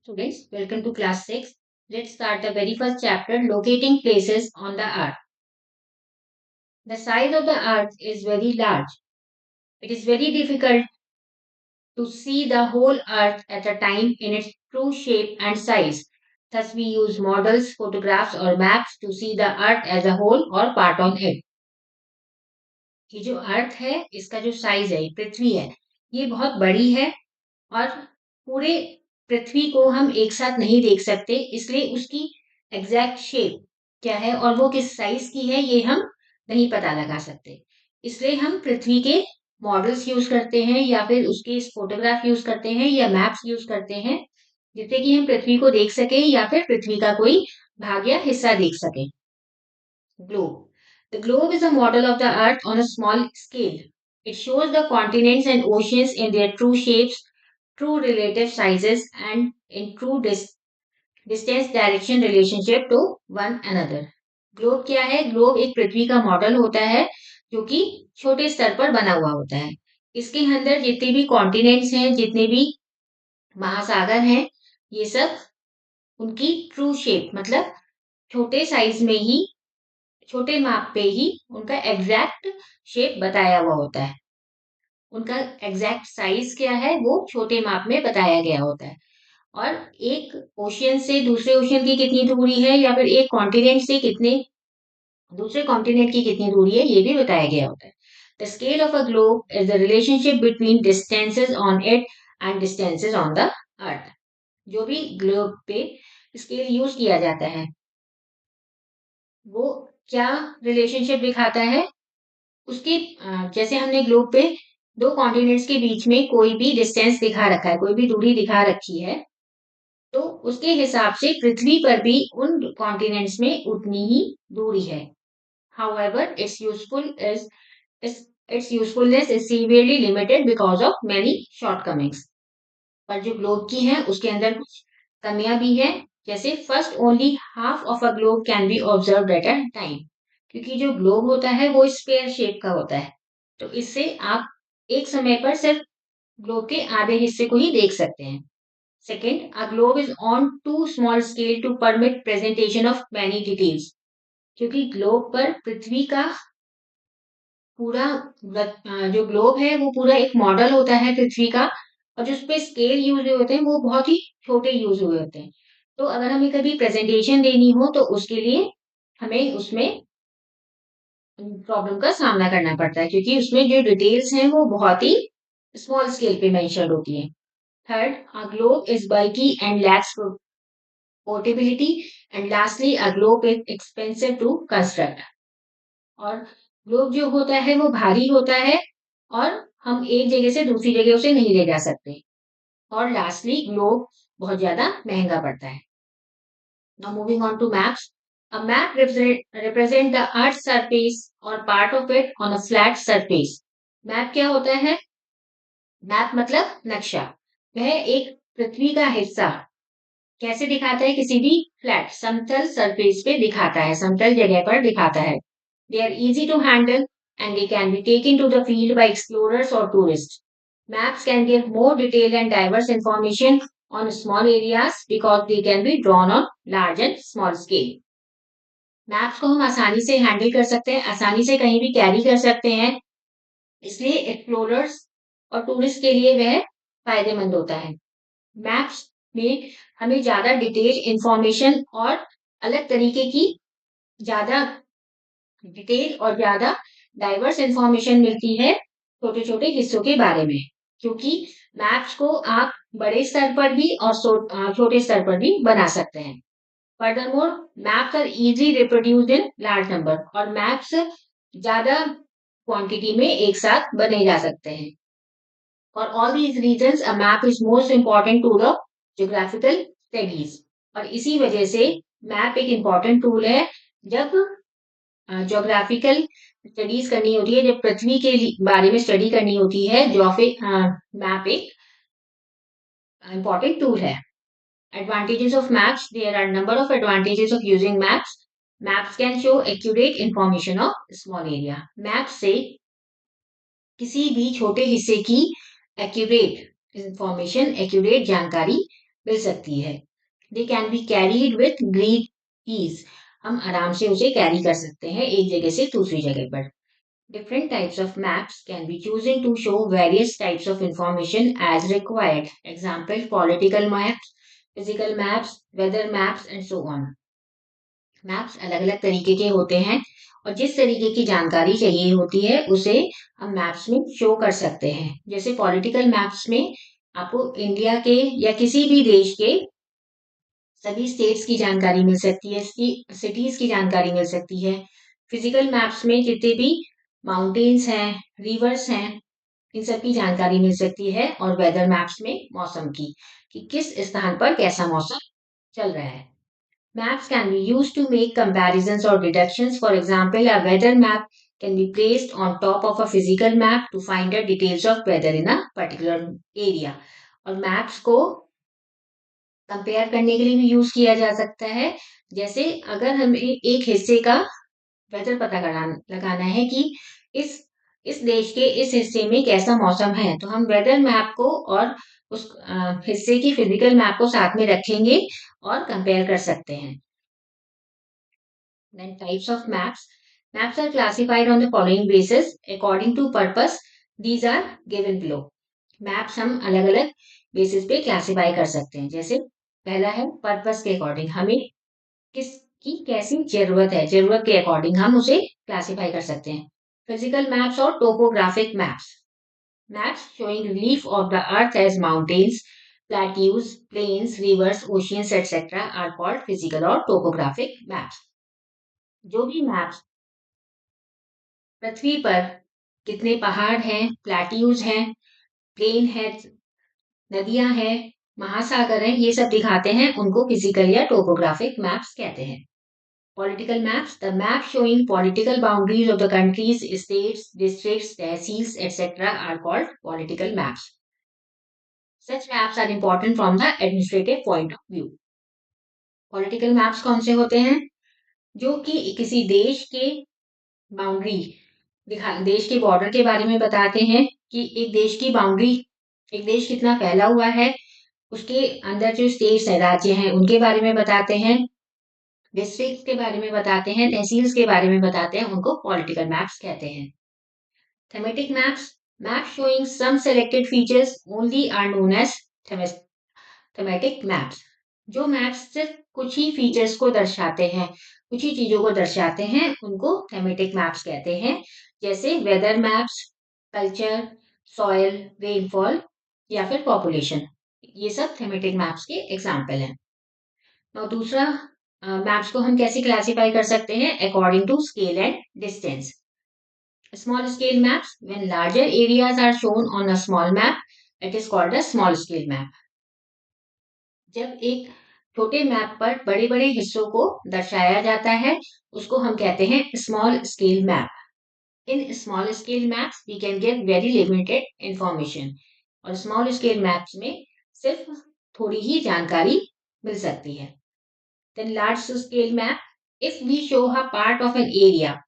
Students, welcome to class 6. Let's start the very first chapter, locating places on the earth. The size of the earth is very large. It is very difficult to see the whole earth at a time in its true shape and size. Thus, we use models, photographs or maps to see the earth as a whole or part on it. ये जो अर्थ है, इसका जो size है, पृथ्वी है, ये बहुत बड़ी है और पूरे पृथ्वी को हम एक साथ नहीं देख सकते, इसलिए उसकी एग्जैक्ट शेप क्या है और वो किस साइज की है ये हम नहीं पता लगा सकते। इसलिए हम पृथ्वी के मॉडल्स यूज करते हैं या फिर उसके फोटोग्राफ यूज करते हैं या मैप्स यूज करते हैं, जिससे कि हम पृथ्वी को देख सके या फिर पृथ्वी का कोई भाग या हिस्सा देख सके। Globe. The globe is a model of the earth on a small scale. It shows the continents and oceans in their true shapes, true relative sizes, and in true distance direction relationship to one another. Globe क्या है? Globe एक पृथ्वी का model होता है जो कि छोटे स्तर पर बना हुआ होता है। इसके अंदर जितने भी कॉन्टिनेंट्स हैं, जितने भी महासागर हैं, ये सब उनकी ट्रू शेप मतलब छोटे साइज में ही, छोटे माप पे ही उनका एग्जैक्ट शेप बताया हुआ होता है। उनका एग्जैक्ट साइज क्या है वो छोटे माप में बताया गया होता है। और एक ओशियन से दूसरे ओशियन की कितनी दूरी है या फिर एक कॉन्टिनेंट से कितने दूसरे कॉन्टिनेंट की कितनी दूरी है ये भी बताया गया होता है। The scale of a globe is the relationship between distances on it and distances on the earth. जो भी ग्लोब पे स्केल यूज किया जाता है वो क्या रिलेशनशिप दिखाता है उसके जैसे हमने ग्लोब पे दो कॉन्टिनेंट्स के बीच में कोई भी डिस्टेंस दिखा रखा है, कोई भी दूरी दिखा रखी है, तो उसके हिसाब से पृथ्वी पर भी उन कॉन्टिनेंट्स में उतनी ही दूरी है। However, its usefulness is severely limited because of many shortcomings. पर जो ग्लोब की है उसके अंदर कुछ कमियां भी हैं, जैसे first only half of a globe can B observe eight a time, क्योंकि जो ग्लोब होता है वो स्क्वायर शेप का होता है, तो इससे आप एक समय पर सिर्फ ग्लोब के आधे हिस्से को ही देख सकते हैं। Second, a globe is on to small scale to permit presentation of many details, क्योंकि ग्लोब पर पृथ्वी का पूरा जो ग्लोब है वो पूरा एक मॉडल होता है पृथ्वी का, और जो उसपे स्केल यूज हुए होते हैं वो बहुत ही छोटे यूज हुए होते हैं। तो अगर हमें कभी प्रेजेंटेशन देनी हो तो उसके लिए हमें उसमें प्रॉब्लम का सामना करना पड़ता है, क्योंकि उसमें जो डिटेल्स हैं वो बहुत ही स्मॉल स्केल पे मेंशन होती है। Third, a globe is bulky and lacks portability, and lastly a globe is expensive to construct. और ग्लोब जो होता है वो भारी होता है और हम एक जगह से दूसरी जगह उसे नहीं ले जा सकते। और लास्टली ग्लोब बहुत ज्यादा महंगा पड़ता है। Now moving on to maps. A map represent the Earth's surface or part of it on a flat surface. Map क्या होता है? मैप मतलब नक्शा। वह एक पृथ्वी का हिस्सा कैसे दिखाता है? किसी भी फ्लैट समतल सरफेस पे दिखाता है, समतल जगह पर दिखाता है। They are easy to handle and they can be taken to the field by explorers or tourists. Maps can give more detailed and diverse information on small areas because they can be drawn on large and small scale. Maps को हम आसानी से handle कर सकते हैं, आसानी से कहीं भी कैरी कर सकते हैं, इसलिए एक्सप्लोरर्स और टूरिस्ट के लिए वह फायदेमंद होता है। मैप्स में हमें ज्यादा डिटेल इंफॉर्मेशन और अलग तरीके की ज्यादा डिटेल और ज्यादा डाइवर्स इंफॉर्मेशन मिलती है छोटे छोटे हिस्सों के बारे में, क्योंकि मैप्स को आप बड़े स्तर पर भी और छोटे स्तर पर भी बना सकते हैं। Furthermore, maps are easy reproduced in large number, और मैप्स ज्यादा क्वांटिटी में एक साथ बने जा सकते हैं। For all these reasons, a map is most important to the geographical studies. और इसी वजह से मैप एक इम्पॉर्टेंट टूल है जब ज्योग्राफिकल स्टडीज करनी होती है, जब पृथ्वी के बारे में स्टडी करनी होती है, मैप एक इम्पॉर्टेंट टूल है। Advantages of maps. There are number of advantages of using maps. Maps can show accurate information of small area. Maps से किसी भी छोटे हिस्से की एक्यूरेट इंफॉर्मेशन, एक्यूरेट जानकारी मिल सकती है। They can be carried with great ease, हम आराम से उसे कैरी कर सकते हैं एक जगह से दूसरी जगह पर। Different types of maps can be chosen to show various types of information as required. Example, political maps, physical maps, weather maps, and so on. Maps अलग अलग तरीके के होते हैं और जिस तरीके की जानकारी चाहिए होती है उसे हम मैप्स में शो कर सकते हैं। जैसे पॉलिटिकल मैप्स में आपको इंडिया के या किसी भी देश के सभी स्टेट्स की जानकारी मिल सकती है, सिटीज की जानकारी मिल सकती है। फिजिकल मैप्स में जितने भी माउंटेन्स हैं, रिवर्स हैं, इन सब की जानकारी मिल सकती है। और वेदर मैप्स में मौसम की, कि किस स्थान पर कैसा मौसम चल रहा है। Maps can be used to make comparisons or deductions. For example, a weather map can be placed on top of a physical map to find the details of weather in a particular area. और maps को compare करने के लिए भी use किया जा सकता है। जैसे अगर हमें एक हिस्से का वेदर पता लगाना है कि इस इस देश के इस हिस्से में कैसा मौसम है, तो हम वेदर मैप को और उस हिस्से की फिजिकल मैप को साथ में रखेंगे और कंपेयर कर सकते हैं। Then types of maps. Maps are classified on the following basis according to purpose. These are given below. Maps हम अलग अलग बेसिस पे क्लासिफाई कर सकते हैं। जैसे पहला है पर्पस के अकॉर्डिंग, हमें किसकी कैसी जरूरत है, जरूरत के अकॉर्डिंग हम उसे क्लासिफाई कर सकते हैं। फिजिकल मैप्स और topographic maps, maps showing relief of the earth as mountains, plateaus, plains, rivers, oceans, etc. are called physical or topographic maps. जो भी मैप्स पृथ्वी पर कितने पहाड़ हैं, प्लेट्यूज हैं, प्लेन है, नदियां हैं, महासागर हैं, ये सब दिखाते हैं, उनको फिजिकल या टोपोग्राफिक मैप्स कहते हैं। Political maps, the map showing political boundaries of the countries, states, districts, tehsils, etc. are called political maps. Such maps are important from the administrative point of view. Political maps कौन से होते हैं? जो कि किसी देश के बाउंड्री देश के बॉर्डर के बारे में बताते हैं कि एक देश की बाउंड्री, एक देश कितना फैला हुआ है, उसके अंदर जो स्टेट्स है, राज्य हैं, उनके बारे में बताते हैं, डिस्ट्रिक्ट्स के बारे में बताते हैं, तहसील्स के बारे में बताते हैं, उनको पॉलिटिकल मैप्स कहते हैं। Thematic maps, map showing some selected features only are known as thematic maps. जो मैप्स सिर्फ कुछ ही फीचर्स को दर्शाते हैं, कुछ ही चीजों को दर्शाते हैं, उनको थेमेटिक मैप्स कहते हैं। जैसे weather maps, culture, soil, rainfall या फिर पॉपुलेशन, ये सब थेमेटिक मैप्स के एग्जाम्पल हैं। और दूसरा, मैप्स को हम कैसे क्लासिफाई कर सकते हैं? According to scale and distance. Small scale maps, when larger areas are shown on a small map, it is called a small scale map. जब एक छोटे मैप पर बड़े बड़े हिस्सों को दर्शाया जाता है, उसको हम कहते हैं small scale map. In small scale maps we can get very limited information, और स्मॉल स्केल मैप्स में सिर्फ थोड़ी ही जानकारी मिल सकती है। Then large scale map, if we show a part of an area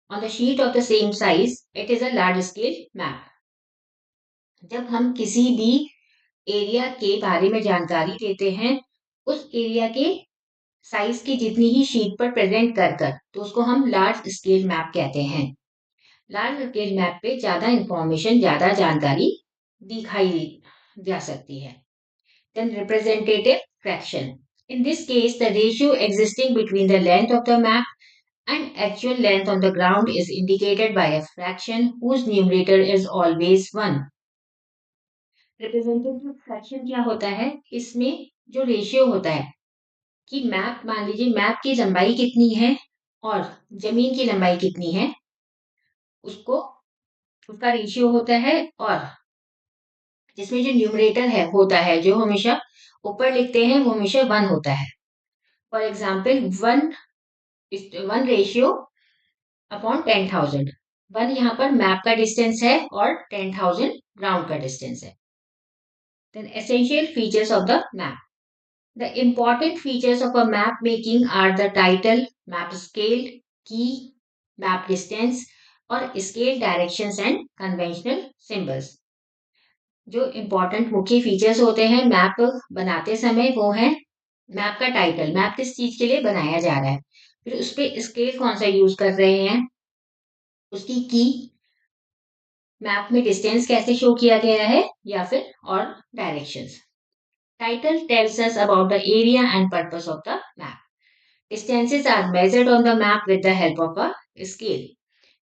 on the sheet of the same size, it is a large scale map. जब हम किसी भी एरिया के बारे में जानकारी देते हैं, उस एरिया के साइज की जितनी ही शीट पर प्रेजेंट कर कर, तो उसको हम लार्ज स्केल मैप कहते हैं। लार्ज स्केल मैप पे ज्यादा इंफॉर्मेशन, ज्यादा जानकारी दिखाई जा सकती है। Then representative fraction. In this case, the ratio existing between the length of the map and actual length on the ground is indicated by a fraction whose numerator is always 1. Representative fraction क्या होता है? इसमें जो ratio होता है कि map, मान लीजिए मैप की लंबाई कितनी है और जमीन की लंबाई कितनी है, उसको उसका रेशियो होता है, और जिसमें जो न्यूमरेटर है होता है, जो हमेशा ऊपर लिखते हैं, वो हमेशा 1 होता है। For example, 1 ratio upon 10,000। 1 यहाँ पर मैप का डिस्टेंस है और 10,000 ग्राउंड का डिस्टेंस है। Then essential features of the map. The important features of a map making are the title, map scale, key, map distance, or scale directions and conventional symbols. जो important मुख्य features होते हैं map बनाते समय वो है map का title, map किस चीज के लिए बनाया जा रहा है, फिर उस पे स्केल कौन सा यूज कर रहे हैं, उसकी की, मैप में डिस्टेंस कैसे शो किया गया है या फिर और directions. Title tells us about the area and purpose of the map. Distances are measured on the map with the help of a scale.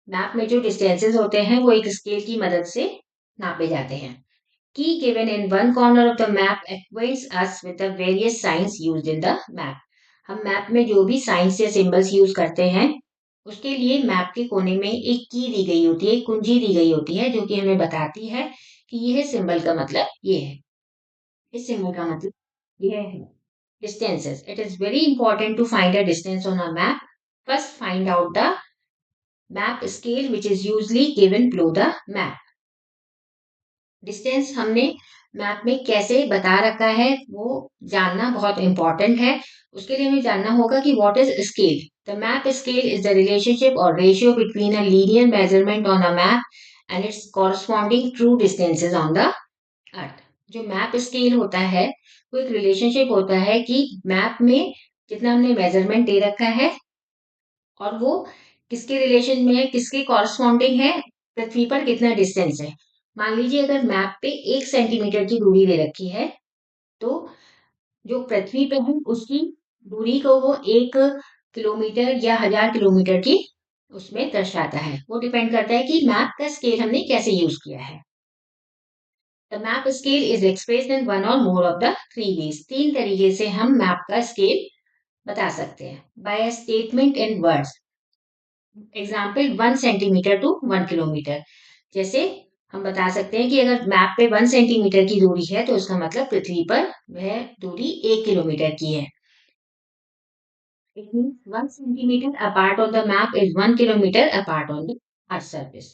Map में जो डिस्टेंसेस होते हैं वो एक स्केल की मदद से नापे जाते हैं। Key given in one corner of the map acquaints us with the various signs used in the map. हम मैप में जो भी साइंस या सिंबल्स यूज करते हैं उसके लिए मैप के कोने में एक की दी गई होती है, एक कुंजी दी गई होती है जो कि हमें बताती है कि यह सिंबल का मतलब ये है, इस सिंबल का मतलब यह है। Distances. It is very important to find a distance on a map. First, find out the map scale which is usually given below the map. Distance हमने मैप में कैसे बता रखा है वो जानना बहुत इंपॉर्टेंट है। उसके लिए हमें जानना होगा कि what is scale. The map scale is the relationship or ratio between a linear measurement on a map and its corresponding true distances on the earth. जो मैप स्केल होता है वो एक रिलेशनशिप होता है कि मैप में जितना हमने मेजरमेंट दे रखा है और वो किसके रिलेशन में है, किसके कॉरस्पॉन्डिंग है, पृथ्वी पर कितना डिस्टेंस है। मान लीजिए अगर मैप पे 1 सेंटीमीटर की दूरी दे रखी है तो जो पृथ्वी पे है उसकी दूरी को वो 1 किलोमीटर या 1000 किलोमीटर की उसमें दर्शाता है। वो डिपेंड करता है कि मैप का स्केल हमने कैसे यूज किया है। The map scale is expressed in one or more of the three ways. 3 तरीके से हम मैप का स्केल बता सकते हैं। By a statement in words, example 1 centimetre to 1 kilometre. जैसे हम बता सकते हैं कि अगर मैप पे 1 सेंटीमीटर की दूरी है तो उसका मतलब पृथ्वी पर वह दूरी 1 किलोमीटर की है। It means 1 centimeter apart on the map is 1 kilometer apart on the Earth's surface.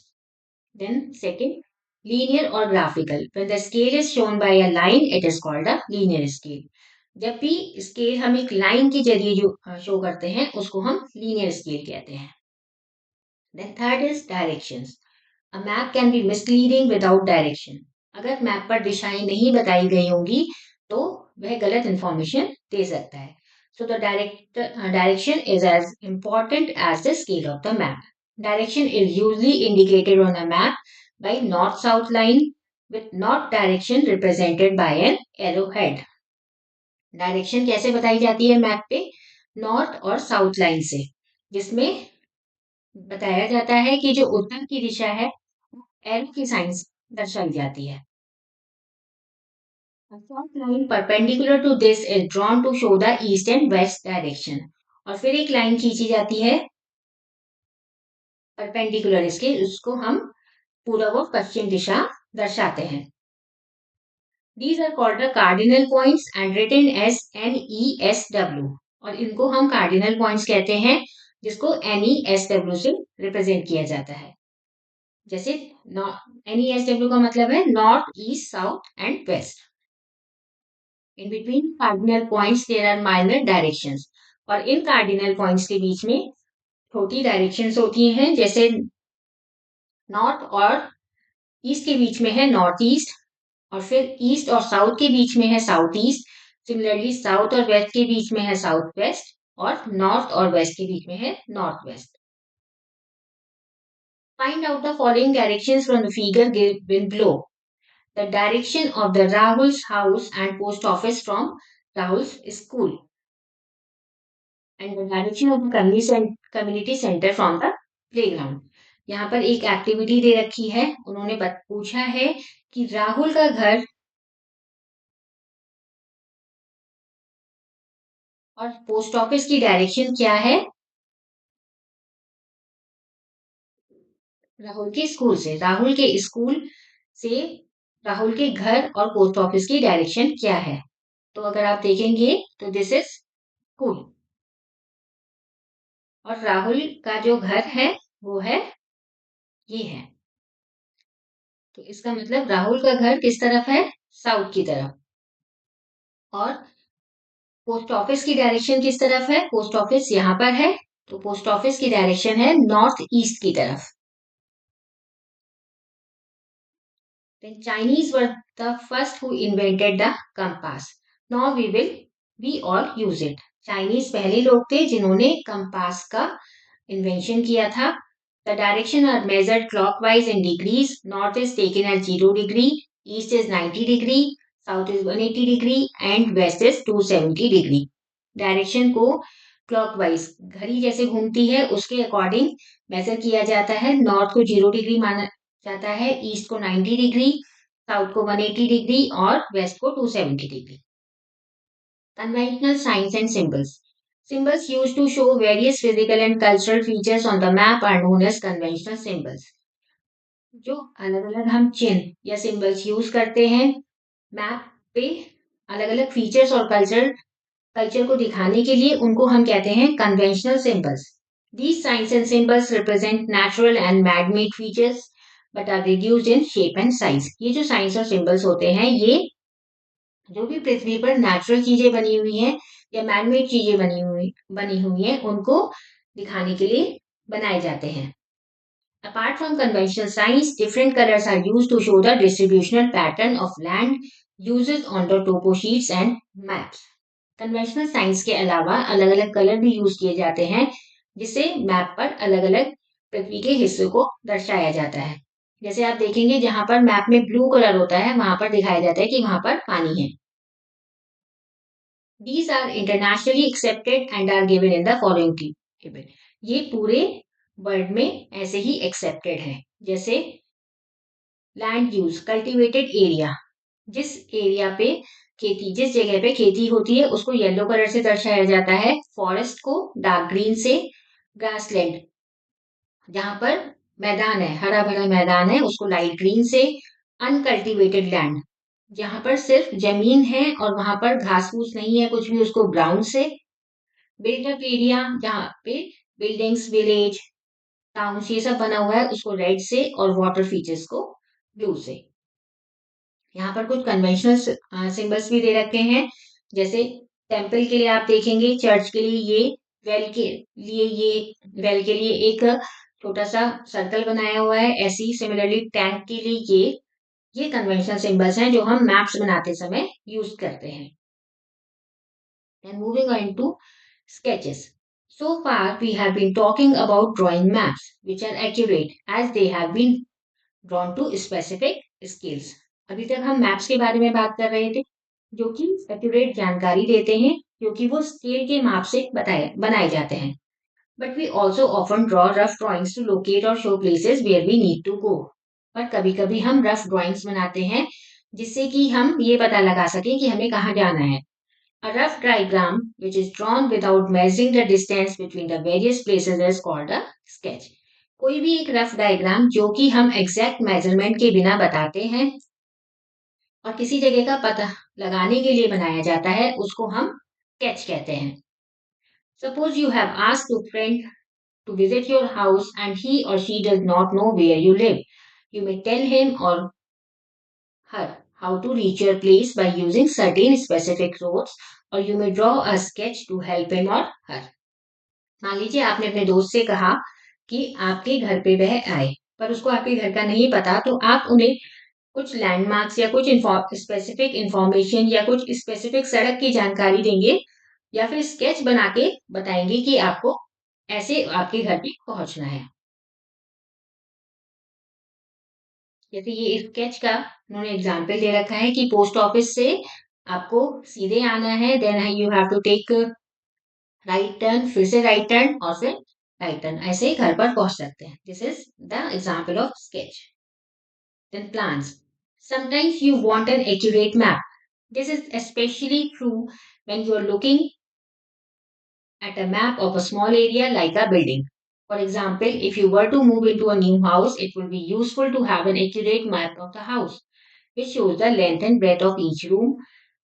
Then second, linear or graphical. When the scale is shown by a line, it is called a linear scale. जब भी scale हम एक line के जरिए जो show करते हैं उसको हम लीनियर स्केल कहते हैं। Then third is directions. A map can be misleading without direction. अगर मैप पर दिशाएं नहीं बताई गई होंगी तो वह गलत इंफॉर्मेशन दे सकता है। So the direction is as important as the scale of the map. Direction is usually indicated on a map by north-south line with north direction represented by an arrowhead. Direction कैसे बताई जाती है map पे? North और south line से, जिसमें बताया जाता है कि जो उत्तर की दिशा है एरो की साइन दर्शाई जाती है। A short line perpendicular to this is drawn to show the east and west direction. और फिर एक लाइन खींची जाती है परपेंडिकुलर इसके, उसको हम पूर्व और पश्चिम दिशा दर्शाते हैं। These are called the cardinal points and written as NESW. और इनको हम कार्डिनल पॉइंट्स कहते हैं जिसको NESW से रिप्रेजेंट किया जाता है। जैसे NESW का मतलब है north, east, south and west. In between cardinal points there are minor directions. और इन कार्डिनल पॉइंट्स के बीच में छोटी डायरेक्शंस होती हैं, जैसे नॉर्थ और ईस्ट के बीच में है नॉर्थ ईस्ट, और फिर ईस्ट और साउथ के बीच में है साउथ ईस्ट। सिमिलरली साउथ और वेस्ट के बीच में है साउथ वेस्ट, और नॉर्थ और वेस्ट के बीच में है north west. Find out the following directions from the figure given below. The direction of the Rahul's house and post office from Rahul's school, and the direction of the community center from the playground. यहाँ पर एक activity दे रखी है, उन्होंने पूछा है कि राहुल का घर और पोस्ट ऑफिस की डायरेक्शन क्या है। राहुल के स्कूल से, राहुल के स्कूल से राहुल के घर और पोस्ट ऑफिस की डायरेक्शन क्या है। तो अगर आप देखेंगे तो दिस इज स्कूल, और राहुल का जो घर है वो है ये है। तो इसका मतलब राहुल का घर किस तरफ है? साउथ की तरफ। और पोस्ट ऑफिस की डायरेक्शन किस तरफ है? पोस्ट ऑफिस यहाँ पर है, तो पोस्ट ऑफिस की डायरेक्शन है नॉर्थ ईस्ट की तरफ। Then Chinese were the first who invented the compass. Now we all use it. Chinese पहले लोग थे जिन्होंने कंपास का इन्वेंशन किया था. The direction are measured clockwise in degrees. North is taken as 0 degree, east is 90 degree, south is 180 degree and west is 270 degree. Direction को clockwise घड़ी जैसे घूमती है उसके अकॉर्डिंग मेजर किया जाता है. नॉर्थ को 0 डिग्री माना जाता है, ईस्ट को 90 डिग्री, साउथ को 180 डिग्री और वेस्ट को 270 degree. Conventional signs and symbols. Symbols used to show various physical and cultural features on the map are known as conventional symbols. जो अलग अलग हम चिन्ह या सिंबल्स यूज करते हैं मैप पे अलग अलग फीचर्स और कल्चर को दिखाने के लिए, उनको हम कहते हैं conventional symbols. These signs and symbols represent natural and man-made features but are reduced in shape and size. ये जो साइंस और सिंबल्स होते हैं ये जो भी पृथ्वी पर नेचुरल चीजें बनी हुई हैं या मैनमेड चीजें बनी हुई हैं उनको दिखाने के लिए बनाए जाते हैं. Apart from conventional signs, different colors are used to show the distributional pattern of land uses on the topo sheets and maps. Conventional signs के अलावा अलग अलग कलर भी यूज किए जाते हैं जिससे मैप पर अलग अलग पृथ्वी के हिस्सों को दर्शाया जाता है. जैसे आप देखेंगे जहां पर मैप में ब्लू कलर होता है वहां पर दिखाया जाता है कि वहां पर पानी है. These are internationally accepted and are given in the following table. ये पूरे वर्ल्ड में ऐसे ही एक्सेप्टेड है. जैसे लैंड यूज कल्टीवेटेड एरिया, जिस एरिया पे जिस जगह पे खेती होती है उसको येलो कलर से दर्शाया जाता है. फॉरेस्ट को डार्क ग्रीन से. ग्रासलैंड जहां पर मैदान है, हरा भरा मैदान है, उसको लाइट ग्रीन से. अनकल्टिवेटेड लैंड जहां पर सिर्फ जमीन है और वहां पर घास फूस नहीं है कुछ भी, उसको ब्राउन से. बिल्डअप एरिया जहां पे बिल्डिंग्स, विलेज, टाउन्स ये सब बना हुआ है उसको रेड से और वाटर फीचर्स को ब्लू से. यहाँ पर कुछ कन्वेंशनल सिंबल्स भी दे रखे हैं. जैसे टेम्पल के लिए आप देखेंगे, चर्च के लिए ये, वेल के लिए एक छोटा सा सर्कल बनाया हुआ है. ऐसी सिमिलरली टैंक के लिए ये कन्वेंशनल सिंबल्स हैं जो हम मैप्स बनाते समय यूज करते हैं. And moving on to sketches. So far we have been talking about drawing maps which are accurate as they have been drawn to specific scales. अभी तक हम मैप्स के बारे में बात कर रहे थे जो कि एक्यूरेट जानकारी देते हैं क्योंकि वो स्केल के माप से बनाए जाते हैं. But we also often draw rough drawings to locate or show places where we need to go. पर कभी कभी हम रफ ड्रॉइंग्स बनाते हैं जिससे कि हम ये पता लगा सकें कि हमें कहाँ जाना है. A rough diagram which is drawn without measuring the distance between the various places is called a sketch. कोई भी एक रफ डायग्राम जो कि हम एग्जैक्ट मेजरमेंट के बिना बताते हैं और किसी जगह का पता लगाने के लिए बनाया जाता है उसको हम स्केच कहते हैं. Suppose you have asked a friend to visit your house and he or she does not know where you live. You may tell him or her how to reach your place by using certain specific routes or you may draw a sketch to help him or her. मान लीजिए आपने अपने दोस्त से कहा कि आपके घर पे वह आए पर उसको आपके घर का नहीं पता, तो आप उन्हें कुछ लैंडमार्क्स या कुछ स्पेसिफिक इंफॉर्मेशन या कुछ स्पेसिफिक सड़क की जानकारी देंगे या फिर स्केच बना के बताएंगे कि आपको ऐसे आपके घर पे पहुंचना है. जैसे ये स्केच का उन्होंने एग्जाम्पल दे रखा है कि पोस्ट ऑफिस से आपको सीधे आना है, then you have to take right turn, फिर से राइट टर्न और फिर राइट टर्न, ऐसे ही घर पर पहुंच सकते हैं. This is the example of sketch. Then plans. Sometimes you want an accurate map. This is especially true when you are looking at a map of a small area like a building. For example, if you were to move into a new house, it will be useful to have an accurate map of the house, which shows the length and breadth of each room,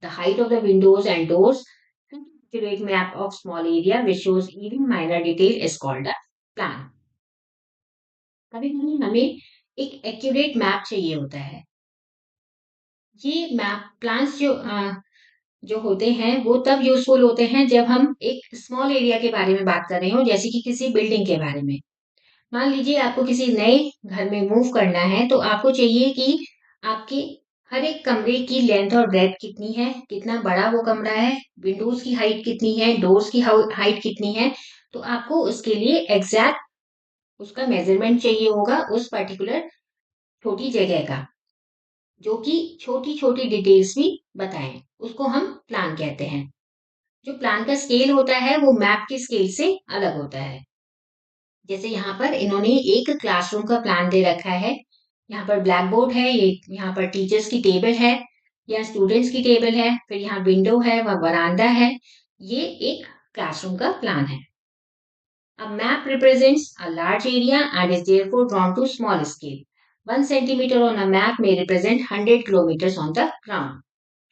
the height of the windows and doors. An accurate map of small area, which shows even minor detail, is called a plan. कभी कभी हमें एक accurate map चाहिए होता है. ये map plans जो होते हैं वो तब यूजफुल होते हैं जब हम एक स्मॉल एरिया के बारे में बात कर रहे हो, जैसे कि किसी बिल्डिंग के बारे में. मान लीजिए आपको किसी नए घर में मूव करना है तो आपको चाहिए कि आपके हर एक कमरे की लेंथ और ब्रेथ कितनी है, कितना बड़ा वो कमरा है, विंडोज की हाइट कितनी है, डोर्स की हाइट कितनी है, तो आपको उसके लिए एग्जैक्ट उसका मेजरमेंट चाहिए होगा उस पर्टिकुलर छोटी जगह का, जो कि छोटी छोटी डिटेल्स भी बताएं, उसको हम प्लान कहते हैं। जो प्लान का स्केल होता है वो मैप के स्केल से अलग होता है। जैसे यहाँ पर इन्होंने एक क्लासरूम का प्लान दे रखा है। यहाँ पर ब्लैक बोर्ड है, ये यहाँ पर टीचर्स की टेबल है, यहाँ स्टूडेंट्स की टेबल है, फिर यहाँ विंडो है, वह वरांडा है। ये एक क्लासरूम का प्लान है। A map represents a large area and is therefore drawn to small scale. 1 centimeter on a map may represent 100 kilometers on the ground.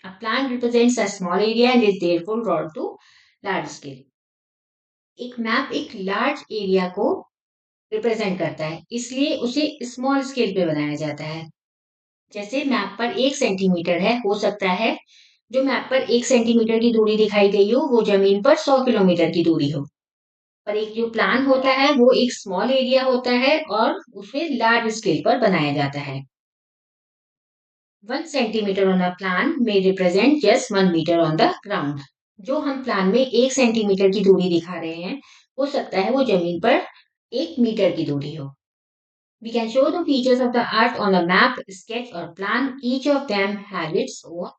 A plan represents a small area and is therefore drawn to large scale. एक map एक large area को represent करता है, इसलिए उसे small scale पे बनाया जाता है। जैसे मैप पर 1 सेंटीमीटर है, हो सकता है जो मैप पर 1 सेंटीमीटर की दूरी दिखाई गई हो वो जमीन पर 100 किलोमीटर की दूरी हो। पर एक जो प्लान होता है वो एक स्मॉल एरिया होता है और उसे लार्ज स्केल पर बनाया जाता है। 1 सेंटीमीटर ऑन अ प्लान में represent just 1 metre on the ground. जो हम प्लान में 1 सेंटीमीटर की दूरी दिखा रहे हैं, हो सकता है वो जमीन पर 1 मीटर की दूरी हो। We can show the features of the earth on a map, sketch or plan. Each of them has its own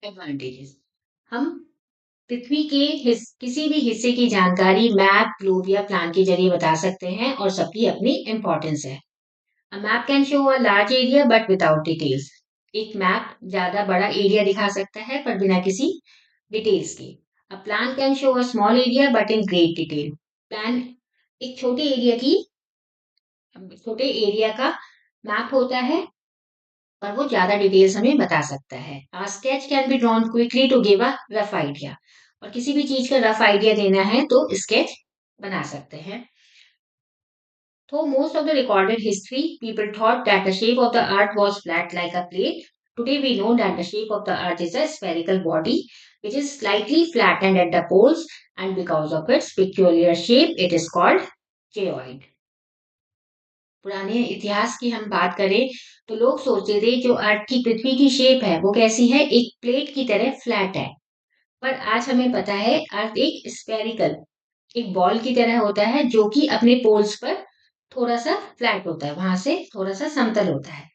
advantages. हम पृथ्वी के किसी भी हिस्से की जानकारी मैप, ग्लोब या प्लान के जरिए बता सकते हैं और सबकी अपनी इम्पोर्टेंस है। A map can show a large area but without details. एक मैप ज्यादा बड़ा एरिया दिखा सकता है पर बिना किसी डिटेल्स के। A plan can show a small area but in great detail. Plan एक छोटे एरिया का मैप होता है पर वो ज्यादा डिटेल्स हमें बता सकता है। A sketch can be drawn quickly to give a rough idea. और किसी भी चीज का रफ आइडिया देना है तो स्केच बना सकते हैं। Through most of the recorded history, people thought that the shape of the earth was flat like a plate. Today we know that the shape of the earth is a spherical body which is slightly flattened at the poles, and because of its peculiar shape it is called geoid. पुराने इतिहास की हम बात करें तो लोग सोचते थे जो अर्थ की पृथ्वी की शेप है वो कैसी है, एक प्लेट की तरह फ्लैट है। पर आज हमें पता है अर्थ एक स्फेरिकल, एक बॉल की तरह होता है जो कि अपने पोल्स पर थोड़ा सा फ्लैट होता है, वहां से थोड़ा सा समतल होता है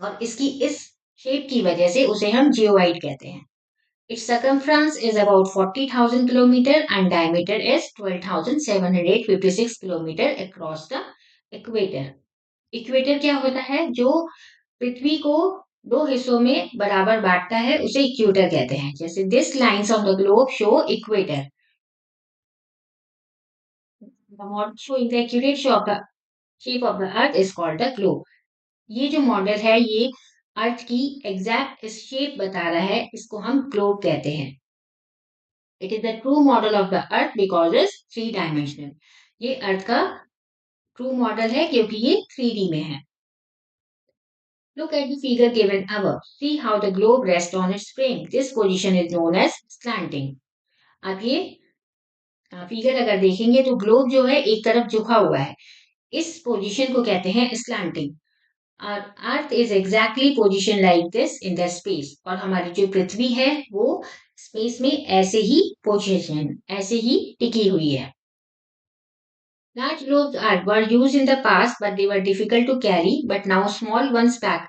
और इसकी इस शेप की वजह से उसे हम जियोइड कहते हैं। Its circumference is about 40,000 kilometer and diameter is 12,756 kilometer across the equator. Equator क्या होता है, जो पृथ्वी को दो हिस्सों में बराबर बांटता है उसे इक्वेटर कहते हैं। जैसे this lines of the globe show equator, the model showing the accurate shape of the earth is called the globe. ये जो मॉडल है ये अर्थ की एग्जैक्ट शेप बता रहा है, इसको हम ग्लोब कहते हैं। It is the true model of the earth because is 3 dimensional. ये अर्थ का ट्रू मॉडल है क्योंकि ये 3D में है। Look at the figure given above. See how the globe rests on its frame. This position is known as slanting. आप ये figure अगर देखेंगे तो ग्लोब जो है एक तरफ झुका हुआ है, इस पोजीशन को कहते हैं स्लैंटिंग। और earth is exactly position like this in the space, और हमारी जो पृथ्वी है वो स्पेस में ऐसे ही पोजीशन, ऐसे ही टिकी हुई है। Large globes were used in the past but they were difficult to carry, but now small ones pack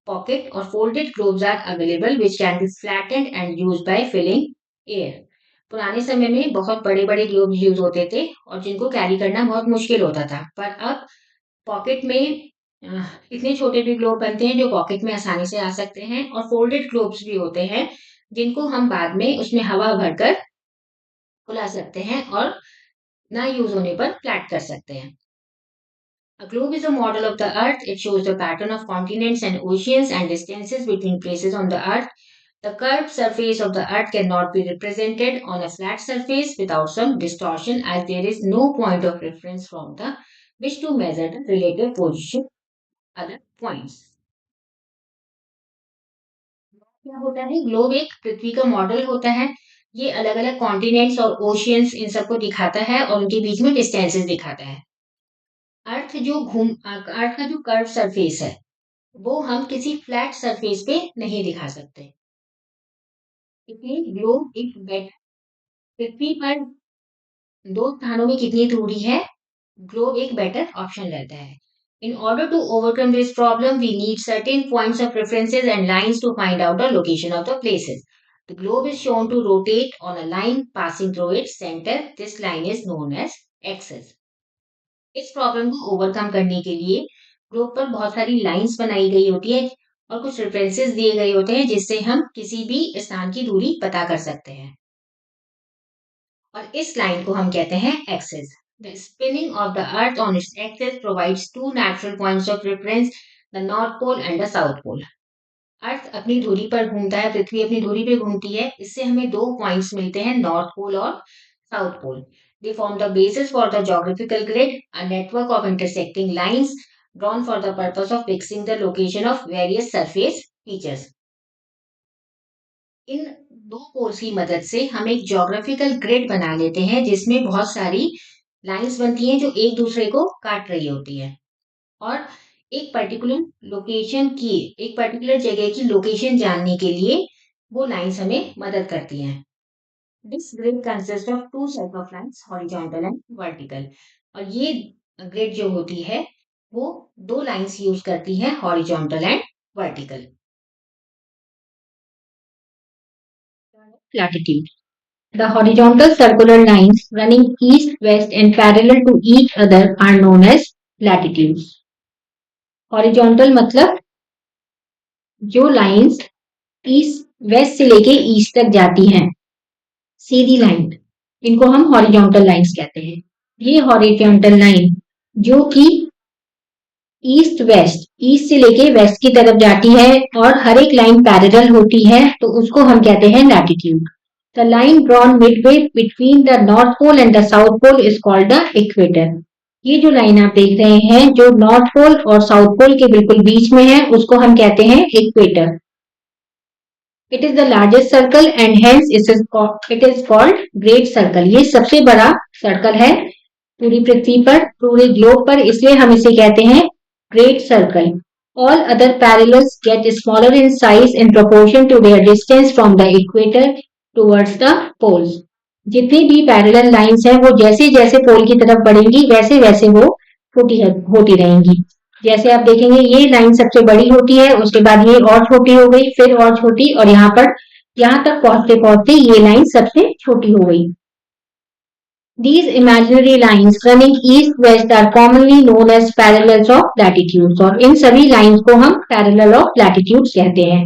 pocket or folded globes are available which can be flattened and used by filling air. पुराने समय में बहुत बड़े बड़े globe use होते थे और जिनको कैरी करना बहुत मुश्किल होता था, पर अब पॉकेट में इतने छोटे भी ग्लोब बनते हैं जो पॉकेट में आसानी से आ सकते हैं, और फोल्डेड ग्लोब्स भी होते हैं जिनको हम बाद में उसमें हवा भरकर फुला सकते हैं और ना यूज होने पर फ्लैट कर सकते हैं। A globe is a model of the earth. It shows the pattern of continents and oceans and distances between places on the earth. The curved surface of the earth cannot be represented on a flat surface without some distortion, as there is no point of reference from the which to measure the relative position of other points. क्या होता है, globe एक पृथ्वी का model होता है। ये अलग अलग कॉन्टिनेंट्स और ओशियंस इन सबको दिखाता है और उनके बीच में डिस्टेंसेस दिखाता है। अर्थ का जो कर्व सरफेस है वो हम किसी फ्लैट सरफेस पे नहीं दिखा सकते। इसलिए ग्लोब एक बेट पृथ्वी पर दो स्थानों में कितनी दूरी है, ग्लोब एक बेटर ऑप्शन रहता है. In order to overcome this problem, we need certain points of references and lines to find out the location of the places. The globe is shown to rotate on a line passing through its center. This line is known as axis. इस problem को overcome करने के लिए globe पर बहुत सारी lines बनाई गई होती है और कुछ रेफरेंसेस दिए गए होते हैं जिससे हम किसी भी स्थान की दूरी पता कर सकते हैं और इस लाइन को हम कहते हैं axis. The spinning of the earth on its axis provides two natural points of reference, the north pole and the south pole. अर्थ अपनी धुरी पर घूमता है, पृथ्वी अपनी धुरी पे घूमती है, इससे हमें दो पॉइंट्स मिलते हैं, नॉर्थ पोल और south pole. They form the basis for the geographical grid, a network of intersecting lines drawn for the purpose of fixing the location of various surface features. इन दो पोल्स की मदद से हम एक geographical grid बना लेते हैं जिसमें बहुत सारी लाइंस बनती हैं जो एक दूसरे को काट रही होती है और एक पर्टिकुलर जगह की लोकेशन जानने के लिए वो लाइंस हमें मदद करती हैं. This grid consist of two set of lines, horizontal and vertical. और ये ग्रिड जो होती है वो दो लाइंस यूज करती है, horizontal and vertical. latitude. The horizontal circular lines running east, west and parallel to each other are known as latitudes. Horizontal मतलब जो लाइंस ईस्ट वेस्ट से लेके ईस्ट तक जाती हैं, सीधी लाइन, इनको हम हॉरिजॉन्टल लाइंस कहते हैं. ये हॉरिजॉन्टल लाइन जो कि ईस्ट से लेके वेस्ट की तरफ जाती है और हर एक लाइन पैरेलल होती है तो उसको हम कहते हैं latitude. The line drawn midway between the North Pole and the South Pole is called the equator. ये जो लाइन आप देख रहे हैं जो नॉर्थ पोल और साउथ पोल के बिल्कुल बीच में है उसको हम कहते हैं equator. It is the largest circle and hence it is called great circle. ये सबसे बड़ा सर्कल है पूरी पृथ्वी पर, पूरे ग्लोब पर, इसलिए हम इसे कहते हैं great circle. All other parallels get smaller in size in proportion to their distance from the equator towards the poles. जितनी भी पैरेलल लाइंस हैं वो जैसे जैसे पोल की तरफ बढ़ेंगी वैसे वैसे वो छोटी होती रहेंगी. जैसे आप देखेंगे ये लाइन सबसे बड़ी होती है, उसके बाद ये और छोटी हो गई, फिर और छोटी, और यहाँ तक पहुंचते पहुंचते ये लाइन सबसे छोटी हो गई. These imaginary lines running east-west are commonly known as parallels of latitudes. और इन सभी लाइंस को हम parallel of latitudes कहते हैं.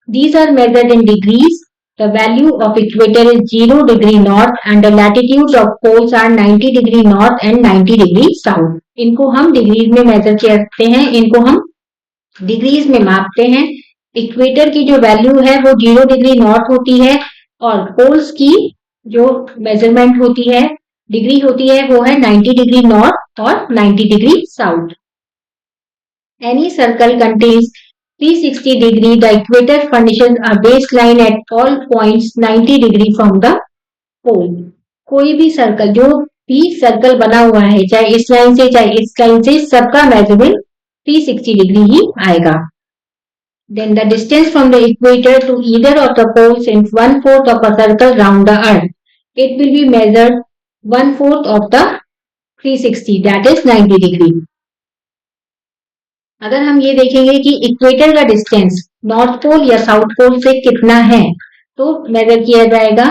These are measured in degrees. The value of equator is 0 degree north and the latitudes of poles are 90 degree north and 90 degree south. इनको हम degrees में major करते हैं, इनको हम डिग्रीज में मापते हैं. इक्वेटर की जो वैल्यू है वो 0 डिग्री नॉर्थ होती है और पोल्स की जो मेजरमेंट होती है, डिग्री होती है, वो है 90 डिग्री नॉर्थ और 90 degree south. Any circle contains 360 degree. The equator furnishes a baseline at all points 90 degree from the pole. कोई भी सर्कल, जो भी सर्कल बना हुआ है, चाहे इस लाइन से चाहे इस लाइन से, सबका मेजरमेंट 360 डिग्री ही आएगा. Then the distance from the equator to either of the poles is 1/4 of a circle round the earth. It will be measured 1/4 of the 360, that is 90 degree. अगर हम ये देखेंगे कि इक्वेटर का distance north pole या south pole से कितना है तो मेजर किया जाएगा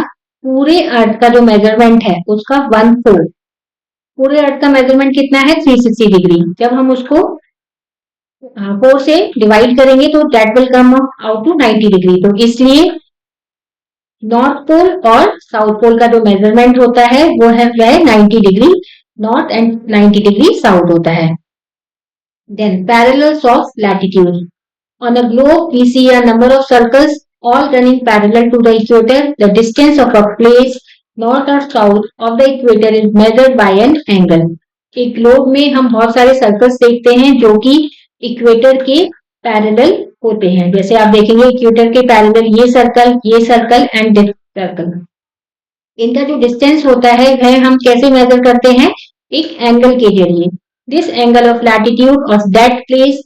पूरे अर्थ का जो मेजरमेंट है उसका 1/4. पूरे अर्थ का मेजरमेंट कितना है 360 डिग्री. जब हम उसको 4 से डिवाइड करेंगे तो that will come out to 90 degree. तो इसलिए नॉर्थ पोल और साउथ पोल का जो मेजरमेंट होता है वो है वह 90 degree north and 90 degree south होता है. Then parallels of latitude. On a globe, we see a number of circles all running parallel to the equator. The distance of a place north or south of the equator is measured by an angle. एक globe में हम बहुत सारे circles देखते हैं जो कि equator के पैरेलल होते हैं. जैसे आप देखेंगे इक्वेटर के पैरेलल ये सर्कल एंड दिस सर्कल. इनका जो डिस्टेंस होता है वह हम कैसे मेजर करते हैं, एक एंगल के जरिए. This angle of latitude of that place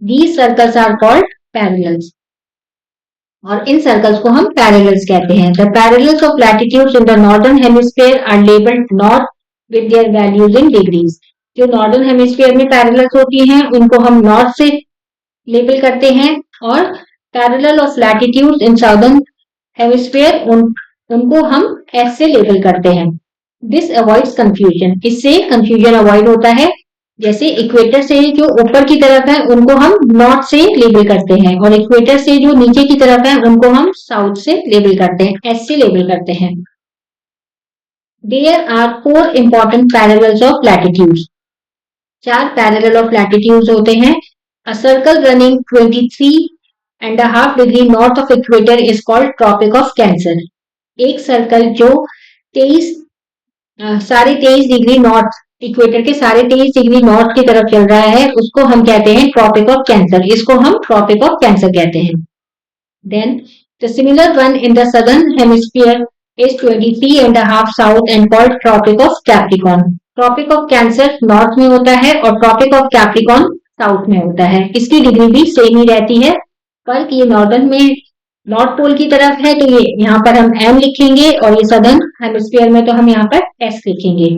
These circles are called parallels. और इन सर्कल्स को हम पैरेलल्स कहते हैं. The parallels of latitudes in the northern hemisphere are labeled north with their values in degrees. जो northern hemisphere में parallels होती हैं उनको हम नॉर्थ से लेबल करते हैं और parallel of latitudes in southern hemisphere उनको हम एस से लेबल करते हैं. This avoids confusion. इससे कंफ्यूजन अवॉइड होता है. जैसे इक्वेटर से जो ऊपर की तरफ है उनको हम नॉर्थ से लेबल करते हैं और इक्वेटर से जो नीचे की तरफ है उनको हम साउथ से लेबल करते हैं, एस से लेबल करते हैं. There are 4 important parallels of latitudes. 4 parallel of latitudes होते हैं. A circle running 23.5 degree north of equator is called tropic of cancer. एक सर्कल जो 23 डिग्री नॉर्थ इक्वेटर के 23 डिग्री नॉर्थ की तरफ चल रहा है उसको हम कहते हैं ट्रॉपिक ऑफ कैंसर. इसको हम ट्रॉपिक ऑफ कैंसर कहते हैं. Then the similar one in the southern hemisphere is 23.5 south and called tropic of capricorn. Tropic of cancer north में होता है और ट्रॉपिक ऑफ कैप्रिकॉर्न साउथ में होता है. इसकी डिग्री भी सेम ही रहती है. फर्क ये नॉर्दर्न में नॉर्थ पोल की तरफ है तो ये यहाँ पर हम एम लिखेंगे और ये सदर्न हेमिस्फीयर में तो हम यहाँ पर एस लिखेंगे.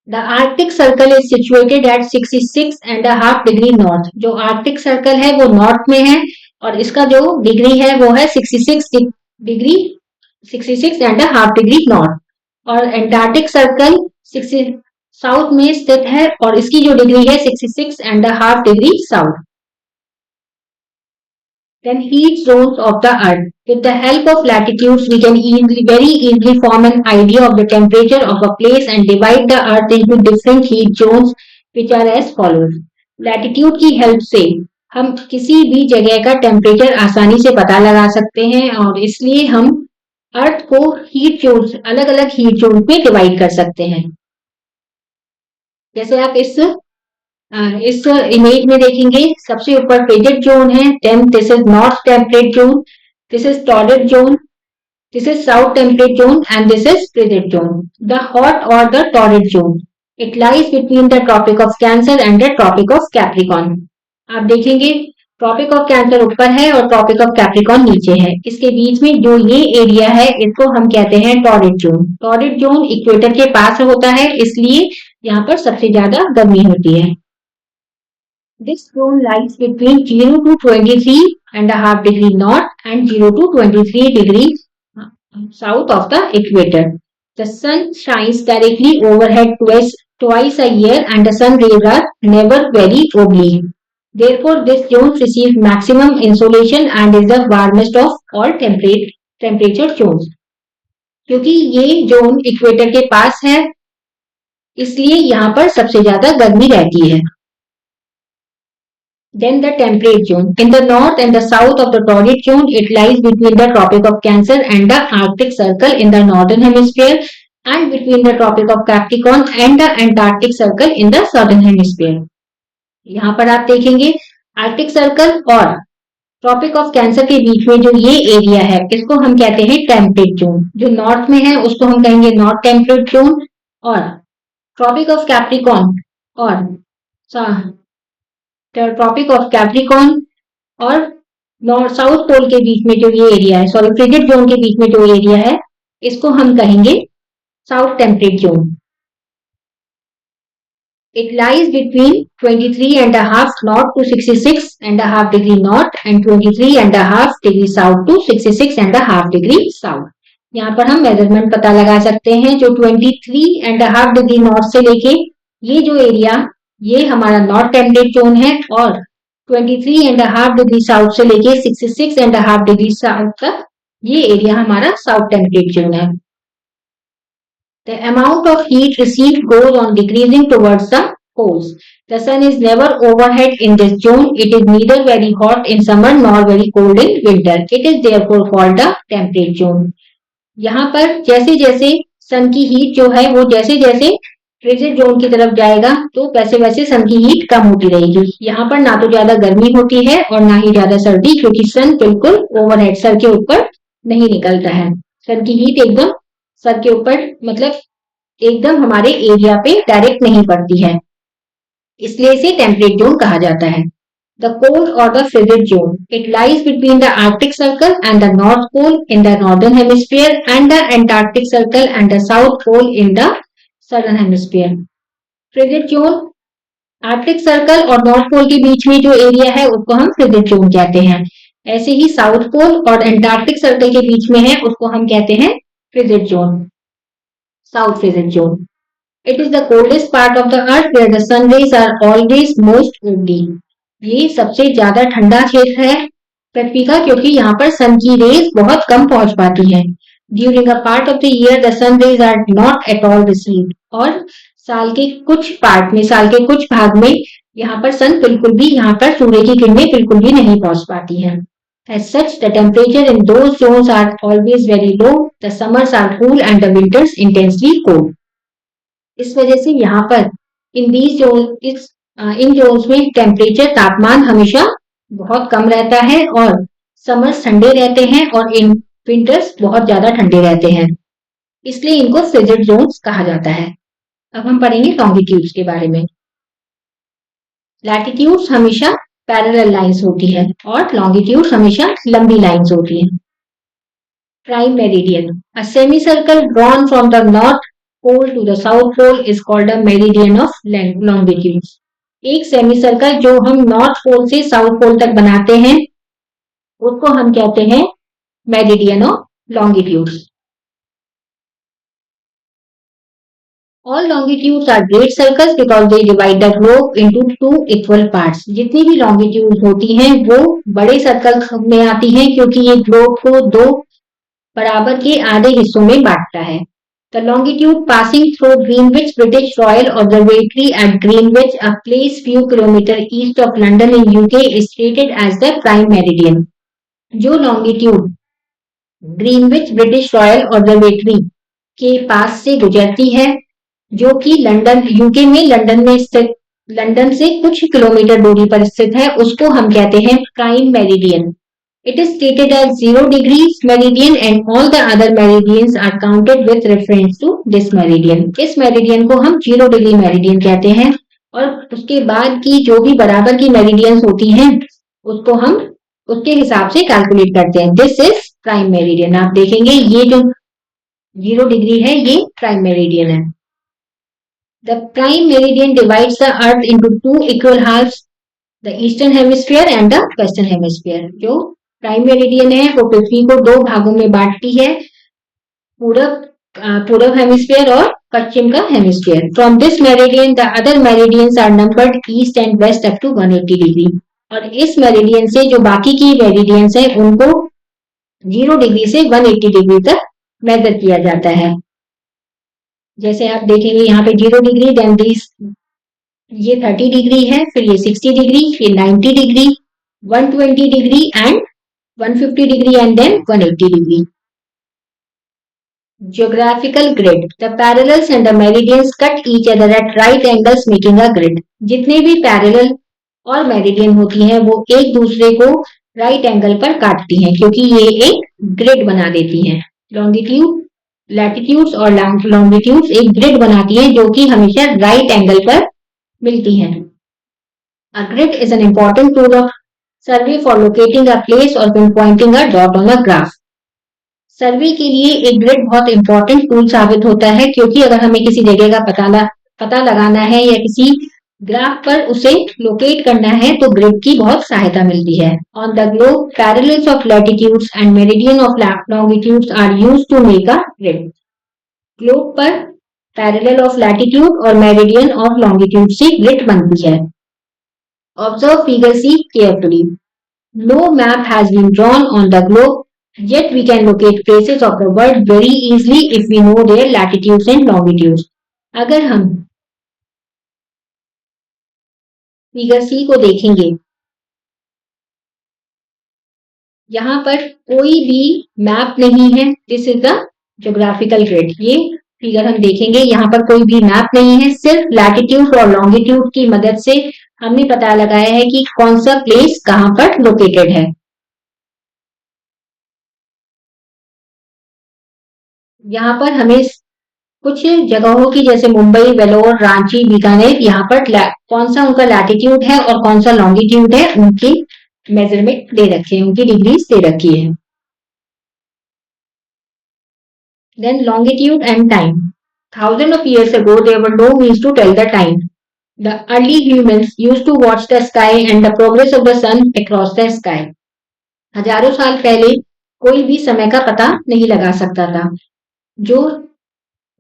The Arctic Circle is situated at 66.5 degree north. जो आर्कटिक सर्कल है वो नॉर्थ में है और इसका जो डिग्री है वो है 66.5 डिग्री नॉर्थ. और एंटार्क्टिक सर्कल साउथ में स्थित है और इसकी जो डिग्री है 66.5 degree south. Then heat zones of the earth. With the help of latitudes, we can very easily form an idea of the temperature of a place and divide the earth into different heat zones, which are as follows. Latitude की help से हम किसी भी जगह का temperature आसानी से पता लगा सकते हैं और इसलिए हम अर्थ को हीट जोन्स अलग अलग हीट जोन में डिवाइड कर सकते हैं. जैसे आप इस इमेज में देखेंगे सबसे ऊपर फ्रिजिड जोन है. Then this is north temperate zone, this is torrid zone, this is south temperate zone and this is frigid zone. The hot और the torrid zone it lies between the tropic of cancer and the tropic of capricorn. आप देखेंगे tropic of cancer ऊपर है और tropic of Capricorn नीचे है. इसके बीच में जो ये एरिया है इसको हम कहते हैं टॉर्रिड जोन. टॉर्रिड जोन इक्वेटर के पास होता है इसलिए यहाँ पर सबसे ज्यादा गर्मी होती है. This zone lies between 0 to 23.5 degree north and 0 to 23 degree south of the equator. The sun shines directly overhead twice a year and the sun rays are never very oblique. Therefore, this zone receives maximum insolation and is the warmest of all temperature zones. क्योंकि ये zone equator के पास है इसलिए यहाँ पर सबसे ज्यादा गर्मी रहती है. Then the temperate zone. In the north and the south of the torrid zone, it lies between the Tropic of Cancer and the Arctic Circle in the northern hemisphere and between the Tropic of Capricorn and the Antarctic Circle in the southern hemisphere. यहाँ पर आप देखेंगे Arctic circle और tropic of cancer के बीच में जो ये area है इसको हम कहते हैं टेम्परेट जोन. जो नॉर्थ में है उसको हम कहेंगे नॉर्थ टेम्परेट जोन और ट्रॉपिक ऑफ कैप्रिकॉर्न और ट्रॉपिक ऑफ कैप्रिकॉर्न और नॉर्थ साउथ पोल के बीच में जो ये एरिया है फ्रिजिड जोन के बीच में जो एरिया है इसको हम कहेंगे south temperate zone. It lies between 23.5 north to 66.5 degree north and 23.5 degree south to 66.5 degree south. यहाँ पर हम मेजरमेंट पता लगा सकते हैं. जो 23.5 डिग्री नॉर्थ से लेके ये जो एरिया ये हमारा नॉर्थ टेम्परेट जोन है और 23.5 डिग्री साउथ से लेके 66.5 डिग्री साउथ तक ये एरिया हमारा साउथ टेम्परेट जोन है. The amount of heat received goes on decreasing towards the poles. The sun is never overhead in this zone. It is neither very hot in summer nor very cold in winter. It is therefore called the temperate zone. यहाँ पर जैसे जैसे सन की heat जो है वो जैसे जैसे फ्रिजिड जोन की तरफ जाएगा तो वैसे वैसे सन की हीट कम होती रहेगी. यहाँ पर ना तो ज्यादा गर्मी होती है और ना ही ज्यादा सर्दी क्योंकि सन बिल्कुल ओवरहेड सर के ऊपर नहीं निकलता है. सन की हीट एकदम सर के ऊपर मतलब एकदम हमारे एरिया पे डायरेक्ट नहीं पड़ती है इसलिए इसे टेम्परेट जोन कहा जाता है. The pole or the frigid zone. It lies between the Arctic Circle and the North Pole in the northern hemisphere and the Antarctic Circle and the South Pole in the southern hemisphere. Frigid zone Arctic circle और north pole के बीच में जो area है उसको हम frigid zone कहते हैं। ऐसे ही साउथ पोल और एंटार्क्टिक सर्कल के बीच में है उसको हम कहते हैं frigid zone, south frigid zone. It is the coldest part of the earth where the sun rays are always most only. ये सबसे ज्यादा ठंडा क्षेत्र है पृथ्वी का क्योंकि यहाँ पर सन की रेज बहुत कम पहुंच पाती हैं। During a part of the year the sun rays are not at all received. और साल के कुछ पार्ट में, साल के कुछ भाग में यहाँ पर सन बिल्कुल भी, यहाँ पर सूर्य की किरणें बिल्कुल भी नहीं पहुंच पाती हैं। As such, the temperature in those zones are always very low. The summers are cool and the winters intensely cold. इस वजह से यहाँ पर इन जोन्स में टेम्परेचर, तापमान हमेशा बहुत कम रहता है और समर्स ठंडे रहते हैं और इन विंटर्स बहुत ज्यादा ठंडे रहते हैं, इसलिए इनको फ्रिजिड जोन्स कहा जाता है। अब हम पढ़ेंगे लॉन्गिट्यूड्स के बारे में। लैटिट्यूड्स हमेशा पैरेलल लाइंस होती है और लॉन्गिट्यूड्स हमेशा लंबी लाइंस होती है। Prime meridian, a semi circle drawn from the north pole to the south pole is called a meridian of longitudes. एक सेमी सर्कल जो हम नॉर्थ पोल से साउथ पोल तक बनाते हैं उसको हम कहते हैं meridian of longitudes. All longitudes are great circles because they divide the globe into two equal parts. जितनी भी longitudes होती हैं वो बड़े सर्कल में आती हैं क्योंकि ये ग्लोब को दो बराबर के आधे हिस्सों में बांटता है। The longitude passing through Greenwich British Royal Observatory at Greenwich, a place few kilometers east of London in UK, is stated as the prime meridian. जो longitude Greenwich British royal observatory के पास से गुजरती है, जो कि लंदन, यूके में London में स्थित, लंदन से कुछ किलोमीटर दूरी पर स्थित है, उसको हम कहते हैं prime meridian. It is stated as 0 degrees meridian and all the other meridians are counted with reference to this meridian. इस मेरिडियन को हम 0 डिग्री मेरिडियन कहते हैं और उसके बाद की जो भी बराबर की मेरिडियंस होती हैं उसको हम उसके हिसाब से कैलकुलेट करते हैं। This is prime meridian. आप देखेंगे ये जो 0 डिग्री है ये प्राइम मेरिडियन है। The prime meridian divides the earth into two equal halves, the eastern hemisphere and the western hemisphere. जो प्राइम मेरिडियन है वो पृथ्वी को दो भागों में बांटती है, पूर्व हेमिस्फीयर और पश्चिम का hemisphere. From this meridian the other meridians are numbered east and west up to 180 degree. और इस मेरिडियन से जो बाकी की मेरिडियंस है उनको 0 डिग्री से 180 डिग्री तक मेजर किया जाता है। जैसे आप देखेंगे यहाँ पे 0 डिग्री, देन ये 30 डिग्री है, फिर ये 60 डिग्री, ये 90 degree, 120 degree and 150 degree and then 180 degree. Geographical grid. The parallels and the meridians cut each other at right angles making a grid. जितने भी पैरेलल और मेरिडियन होती हैं वो एक दूसरे को राइट एंगल पर काटती हैं क्योंकि ये एक ग्रिड बना देती हैं। लॉन्गिट्यूड, लैटिट्यूड्स और लॉन्गिट्यूड्स एक ग्रिड बनाती हैं जो कि हमेशा राइट एंगल पर मिलती हैं। A grid is an important tool of survey for locating a place और pinpointing a dot on a graph. Survey के लिए एक ग्रिड बहुत इंपॉर्टेंट टूल साबित होता है क्योंकि अगर हमें किसी जगह का पता लगाना है या किसी ग्राफ पर उसे लोकेट करना है तो ग्रिड की बहुत सहायता मिलती है। On the globe parallels of latitudes and meridian of longitudes are used to make a grid. Globe पर पैरेलल ऑफ लैटिट्यूड और मेरिडियन ऑफ लॉन्गिट्यूड से ग्रिड बनती है। Observe figure C carefully. No map has been drawn on the globe, yet we can locate places of the world very easily if we know their latitudes and longitudes. अगर हम figure C को देखेंगे, यहाँ पर कोई भी map नहीं है। This is the geographical grid. ये फिगर हम देखेंगे, यहाँ पर कोई भी मैप नहीं है, सिर्फ लैटिट्यूड और लॉन्गिट्यूड की मदद से हमने पता लगाया है कि कौन सा प्लेस कहां पर लोकेटेड है। यहाँ पर हमें कुछ जगहों की जैसे मुंबई, वेलोर, रांची, बीकानेर, यहाँ पर कौन सा उनका लैटिट्यूड है और कौन सा लॉन्गिट्यूड है, उनकी मेजरमेंट दे रखे हैं, उनकी डिग्रीज दे रखी है। Then longitude and time. Thousands of years ago, there were no means to tell the time. The early humans used to watch the sky and the progress of the sun across the sky. हजारों साल पहले कोई भी समय का पता नहीं लगा सकता था। जो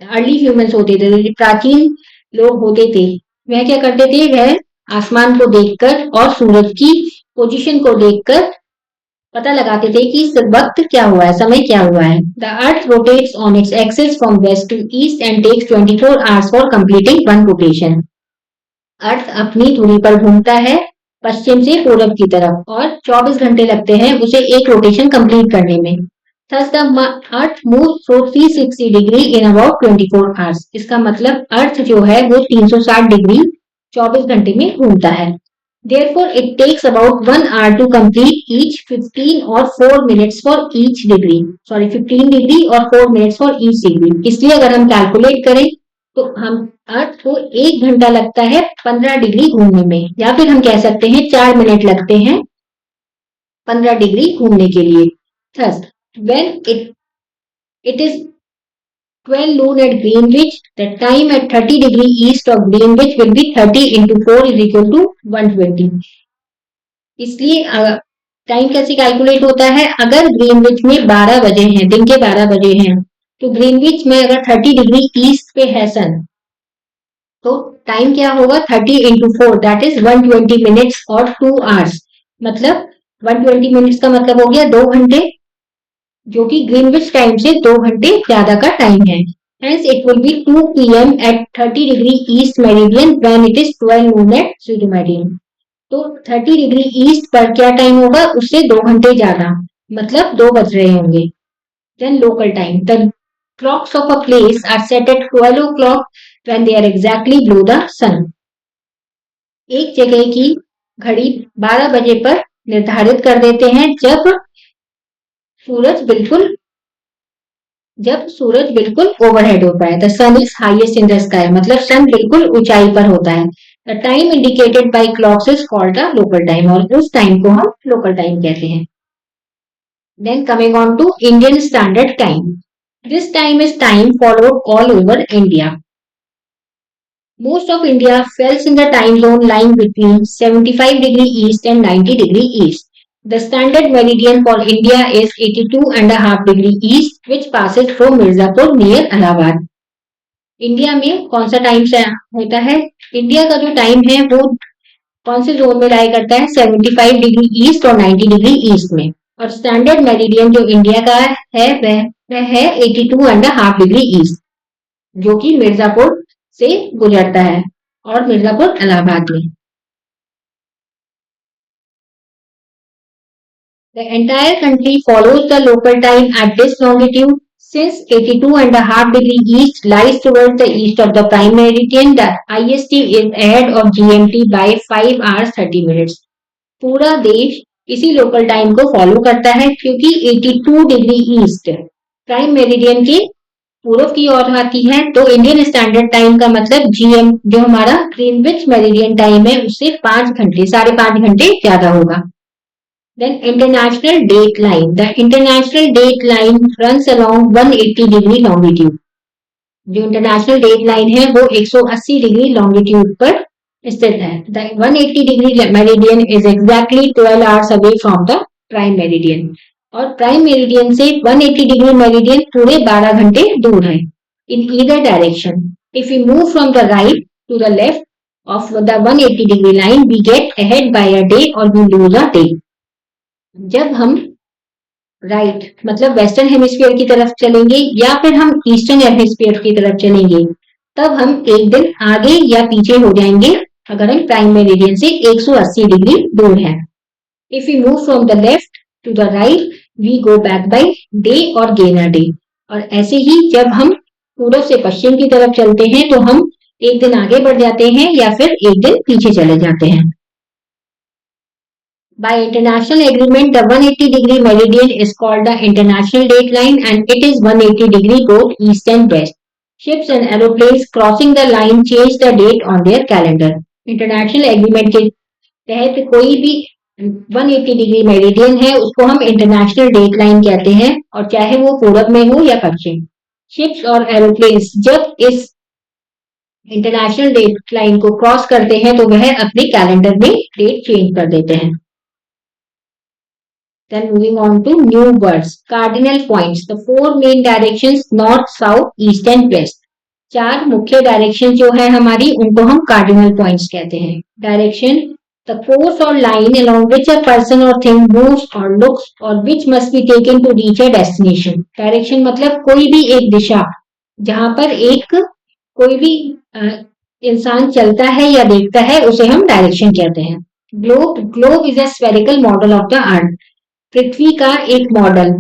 अर्ली ह्यूमंस होते थे, जो प्राचीन लोग होते थे, वह क्या करते थे, वह आसमान को देखकर और सूरज की पोजीशन को देखकर पता लगाते थे कि इस वक्त क्या हुआ है, समय क्या हुआ है। The earth rotates on its axis from west to east and takes 24 hours for completing one rotation. Earth अपनी दूरी पर घूमता है पश्चिम से पूरब की तरफ और 24 घंटे लगते हैं उसे एक रोटेशन कंप्लीट करने में। Thus the Earth moves through 360 degree in about 24 hours. इसका मतलब अर्थ जो है वो 360 डिग्री 24 घंटे में घूमता है। Therefore, it takes about 1 hour to complete each 15 or 4 minutes for each degree. Sorry, 15 degree और 4 minutes for each degree. इसलिए अगर हम कैलकुलेट करें तो हम अर्थ को 1 घंटा लगता है 15 डिग्री घूमने में, या फिर हम कह सकते हैं 4 मिनट लगते हैं 15 डिग्री घूमने के लिए। Thus, when it is 12 noon at Greenwich, the time at 30 degree east of Greenwich will be 30 into 4 is equal to 120. इसलिए टाइम कैसे कैलकुलेट होता है, अगर ग्रीनविच में 12 बजे हैं, दिन के 12 बजे हैं, तो ग्रीनविच में अगर 30 डिग्री ईस्ट पे है सन, तो टाइम क्या होगा, 30 इंटू 4 दैट इज 120 मिनट्स और 2 आवर्स। मतलब 120 मिनट्स का मतलब हो गया 2 घंटे, जो कि ग्रीनविच टाइम से 2 घंटे ज्यादा का टाइम है। Hence it will be 2 p.m. at 30 degree east meridian when it is 12 noon at zero meridian. तो 30 डिग्री ईस्ट पर क्या टाइम होगा, उससे 2 घंटे ज्यादा, मतलब 2 बज रहे होंगे। Then local time. The clocks of a place are set at 12 o'clock when they are exactly below the sun. एक जगह की घड़ी 12 बजे पर निर्धारित कर देते हैं जब सूरज बिल्कुल ओवरहेड होता है। The sun is highest in the sky, मतलब सन बिल्कुल ऊंचाई पर होता है। The time indicated by clocks is called the local time, और उस टाइम को हम लोकल टाइम कहते हैं। Then coming on to Indian standard time. This time is time followed all over India. Most of India falls in the time zone lying between 75 degree east and 90 degree east. The standard meridian for India is 82.5 degree east, which passes through Mirzapur near Allahabad. India में कौन सा time से होता है, India का जो time है वो कौन से जोन में लाई करता है, 75 डिग्री ईस्ट और 90 डिग्री ईस्ट में। और स्टैंडर्ड मेरिडियन जो इंडिया का है वह है 82.5 डिग्री ईस्ट, जो कि मिर्जापुर से गुजरता है और मिर्जापुर इलाहाबाद में। The entire country follows the local time at this longitude. Since 82.5 degree east lies towards the east of the prime meridian, the IST is ahead of GMT by 5 hours 30 minutes. पूरा देश इसी लोकल टाइम को follow करता है क्योंकि 82 degree east prime meridian के पूर्व की ओर आती है, तो इंडियन स्टैंडर्ड टाइम का मतलब जीएम जो हमारा ग्रीनविच मेरिडियन टाइम है उससे 5 घंटे 5.5 घंटे ज्यादा होगा। Then international date line. The international date line runs along 180 degree longitude. जो इंटरनेशनल डेट लाइन है वो 180 डिग्री लॉन्गिट्यूड पर स्थित है। The 180 degree meridian is exactly 12 hours away from the prime meridian. और प्राइम मेरिडियन से 180 डिग्री मेरिडियन पूरे 12 घंटे दूर है। In either direction. If we move from the right to the left of the 180 degree line, we get ahead by a day or we lose a day. जब हम right मतलब western hemisphere की तरफ चलेंगे या फिर हम ईस्टर्न हेमिस्फीयर की तरफ चलेंगे, तब हम एक दिन आगे या पीछे हो जाएंगे अगर हम प्राइम मेरिडियन से 180 डिग्री दूर है। If you move from the left to the right we go back by day और गेन अ डे। और ऐसे ही जब हम पूरब से पश्चिम की तरफ चलते हैं तो हम एक दिन आगे बढ़ जाते हैं या फिर एक दिन पीछे चले जाते हैं। By international agreement, the 180 degree meridian is called the international date line and it is 180 degree both east and west. Ships and aeroplanes crossing the line change the date on their calendar. International agreement के तहत कोई भी 180 degree meridian है उसको हम international date line कहते हैं और चाहे वो पूरब में हो या पश्चिम। शिप्स और एरोप्लेन्स जब इस इंटरनेशनल डेट लाइन को क्रॉस करते हैं तो वह अपने कैलेंडर में डेट चेंज कर देते हैं। Then moving on to new words, cardinal points, the four main directions north, south, east and west. चार मुख्य डायरेक्शन जो है हमारी उनको हम कार्डिनल पॉइंट्स कहते हैं। Direction, the course or line along which a person or thing moves or looks or which must be taken to reach a destination. Direction मतलब कोई भी एक दिशा जहां पर एक कोई भी इंसान चलता है या देखता है उसे हम डायरेक्शन कहते हैं। Globe, globe is a spherical model of the earth, पृथ्वी का एक मॉडल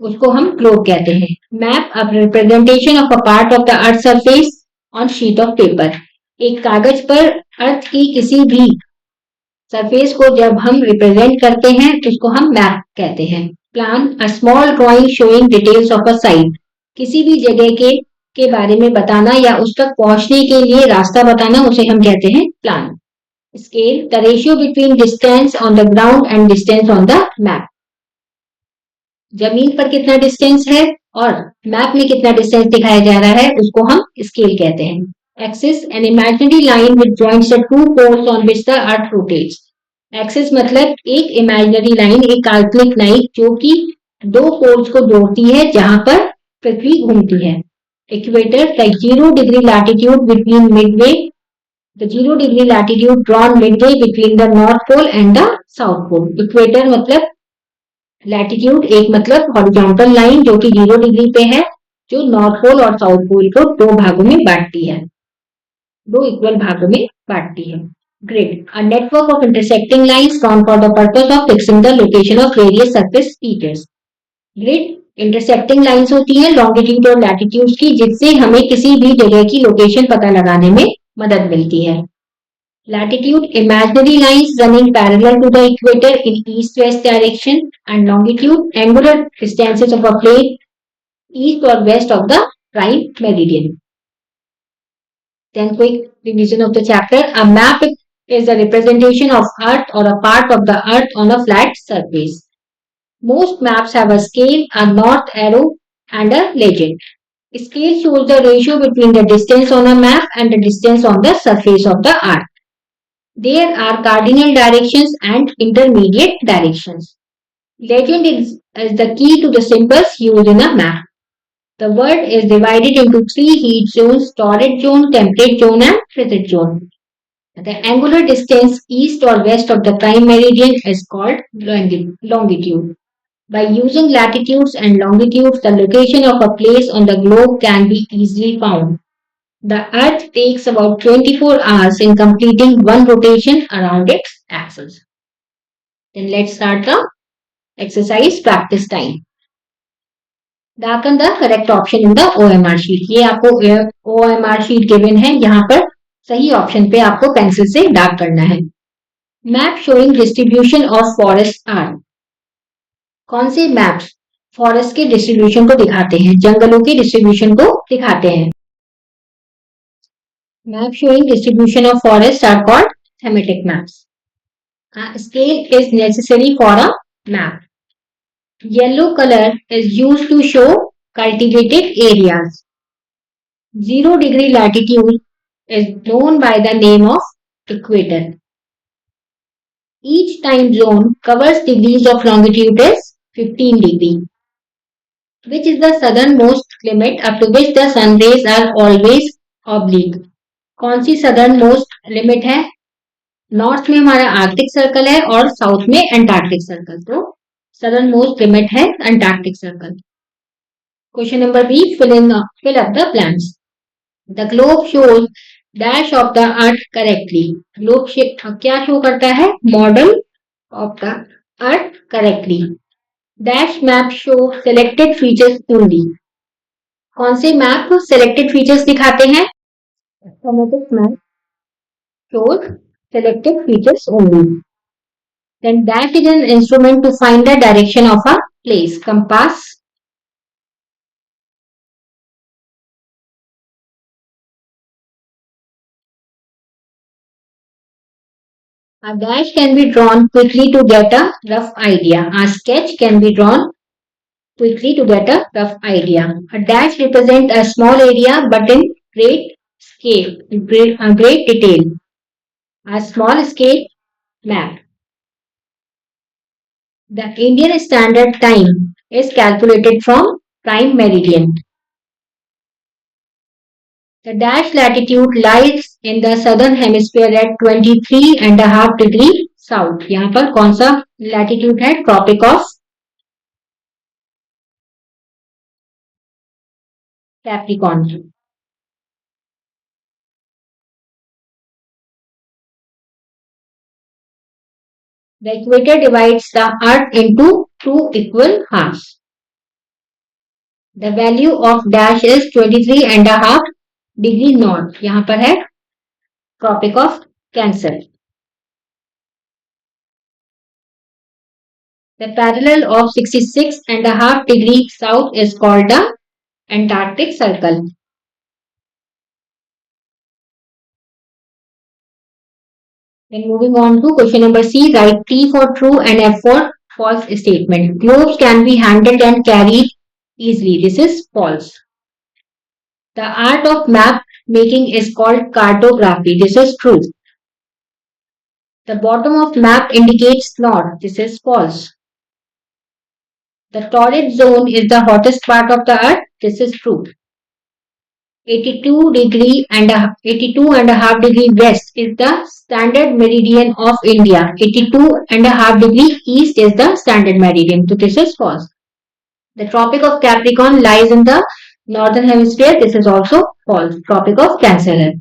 उसको हम ग्लोब कहते हैं। Map, a representation of a part of the earth surface on sheet of paper, एक कागज पर अर्थ की किसी भी सरफेस को जब हम रिप्रेजेंट करते हैं तो उसको हम मैप कहते हैं। Plan, a small drawing showing details of a site, किसी भी जगह के बारे में बताना या उस तक पहुंचने के लिए रास्ता बताना उसे हम कहते हैं plan. Scale, the ratio between distance on the ground and distance on the map, जमीन पर कितना डिस्टेंस है और मैप में कितना डिस्टेंस दिखाया जा रहा है उसको हम स्केल कहते हैं। Axis, an imaginary line which joints the two poles on which the earth rotates, axis मतलब एक इमेजिनरी लाइन, एक काल्पनिक लाइन जो कि दो पोल्स को जोड़ती है जहां पर पृथ्वी घूमती है। Equator, like 0 degree latitude between midway, the 0 degree latitude drawn midway between the north pole and the south pole. Equator मतलब लैटिट्यूड, एक मतलब हॉरिजॉन्टल लाइन जो कि 0 डिग्री पे है जो नॉर्थ पोल और साउथ पोल को दो भागों में बांटती है, दो इक्वल भागों में बांटती है। Grid, a network of intersecting lines drawn for the purpose of fixing the location of various surface features. Grid intersecting lines होती है लॉन्गिट्यूड और लैटिट्यूड की जिससे हमें किसी भी जगह की लोकेशन पता लगाने में मदद मिलती है। Latitude, imaginary lines running parallel to the equator in east-west direction, and longitude, angular distances of a plane east or west of the prime meridian. Then quick revision of the chapter. A map is a representation of Earth or a part of the Earth on a flat surface. Most maps have a scale, a north arrow, and a legend. Scale shows the ratio between the distance on a map and the distance on the surface of the Earth. There are cardinal directions and intermediate directions. Legend is the key to the symbols used in a map. The world is divided into three heat zones, torrid zone, temperate zone and frigid zone. The angular distance east or west of the prime meridian is called longitude. By using latitudes and longitudes, the location of a place on the globe can be easily found. The Earth takes about 24 hours in completing one rotation around its axis. Then let's start the exercise practice time. Darken the correct option in the OMR sheet. ये आपको OMR sheet given है, यहाँ पर सही option पे आपको pencil से dark करना है। Map showing distribution of forest are, कौन से मैप्स फॉरेस्ट के डिस्ट्रीब्यूशन को दिखाते हैं, जंगलों के डिस्ट्रीब्यूशन को दिखाते हैं। Maps showing distribution of forests are called thematic maps. A scale is necessary for a map. Yellow color is used to show cultivated areas. 0 degree latitude is known by the name of equator. Each time zone covers degrees of longitude is 15 degree. Which is the southernmost limit up to which the sun rays are always oblique? कौन सी southern most limit है? North में हमारा Arctic Circle है और south में Antarctic Circle, तो southern most limit है Antarctic Circle. Question number B, fill up the blanks. The globe shows dash of the earth correctly. Globe क्या शो करता है? Model of the earth correctly. Dash map show selected features only. कौन से map selected features दिखाते हैं? Thematic map shows selected features only. Then dash is an instrument to find the direction of a place. Compass. A dash can be drawn quickly to get a rough idea. A sketch can be drawn quickly to get a rough idea. A dash represents a small area but in great scale, great detail. A small scale map. The Indian Standard Time is calculated from prime meridian. The dash latitude lies in the southern hemisphere at 23.5 degree south. यहाँ पर कौन सा latitude है? Tropic of Capricorn. The equator divides the earth into two equal halves. The value of dash is 23.5 degree north. यहाँ पर है Tropic of Cancer. The parallel of 66.5 degree south is called the Antarctic Circle. Then moving on to question number C, write T for true and F for false statement. Globes can be handled and carried easily. This is false. The art of map making is called cartography. This is true. The bottom of map indicates north. This is false. The torrid zone is the hottest part of the earth. This is true. 82.5 degree west is the standard meridian of India. 82.5 degree east is the standard meridian. So this is false. The Tropic of Capricorn lies in the northern hemisphere. This is also false. Tropic of Cancer.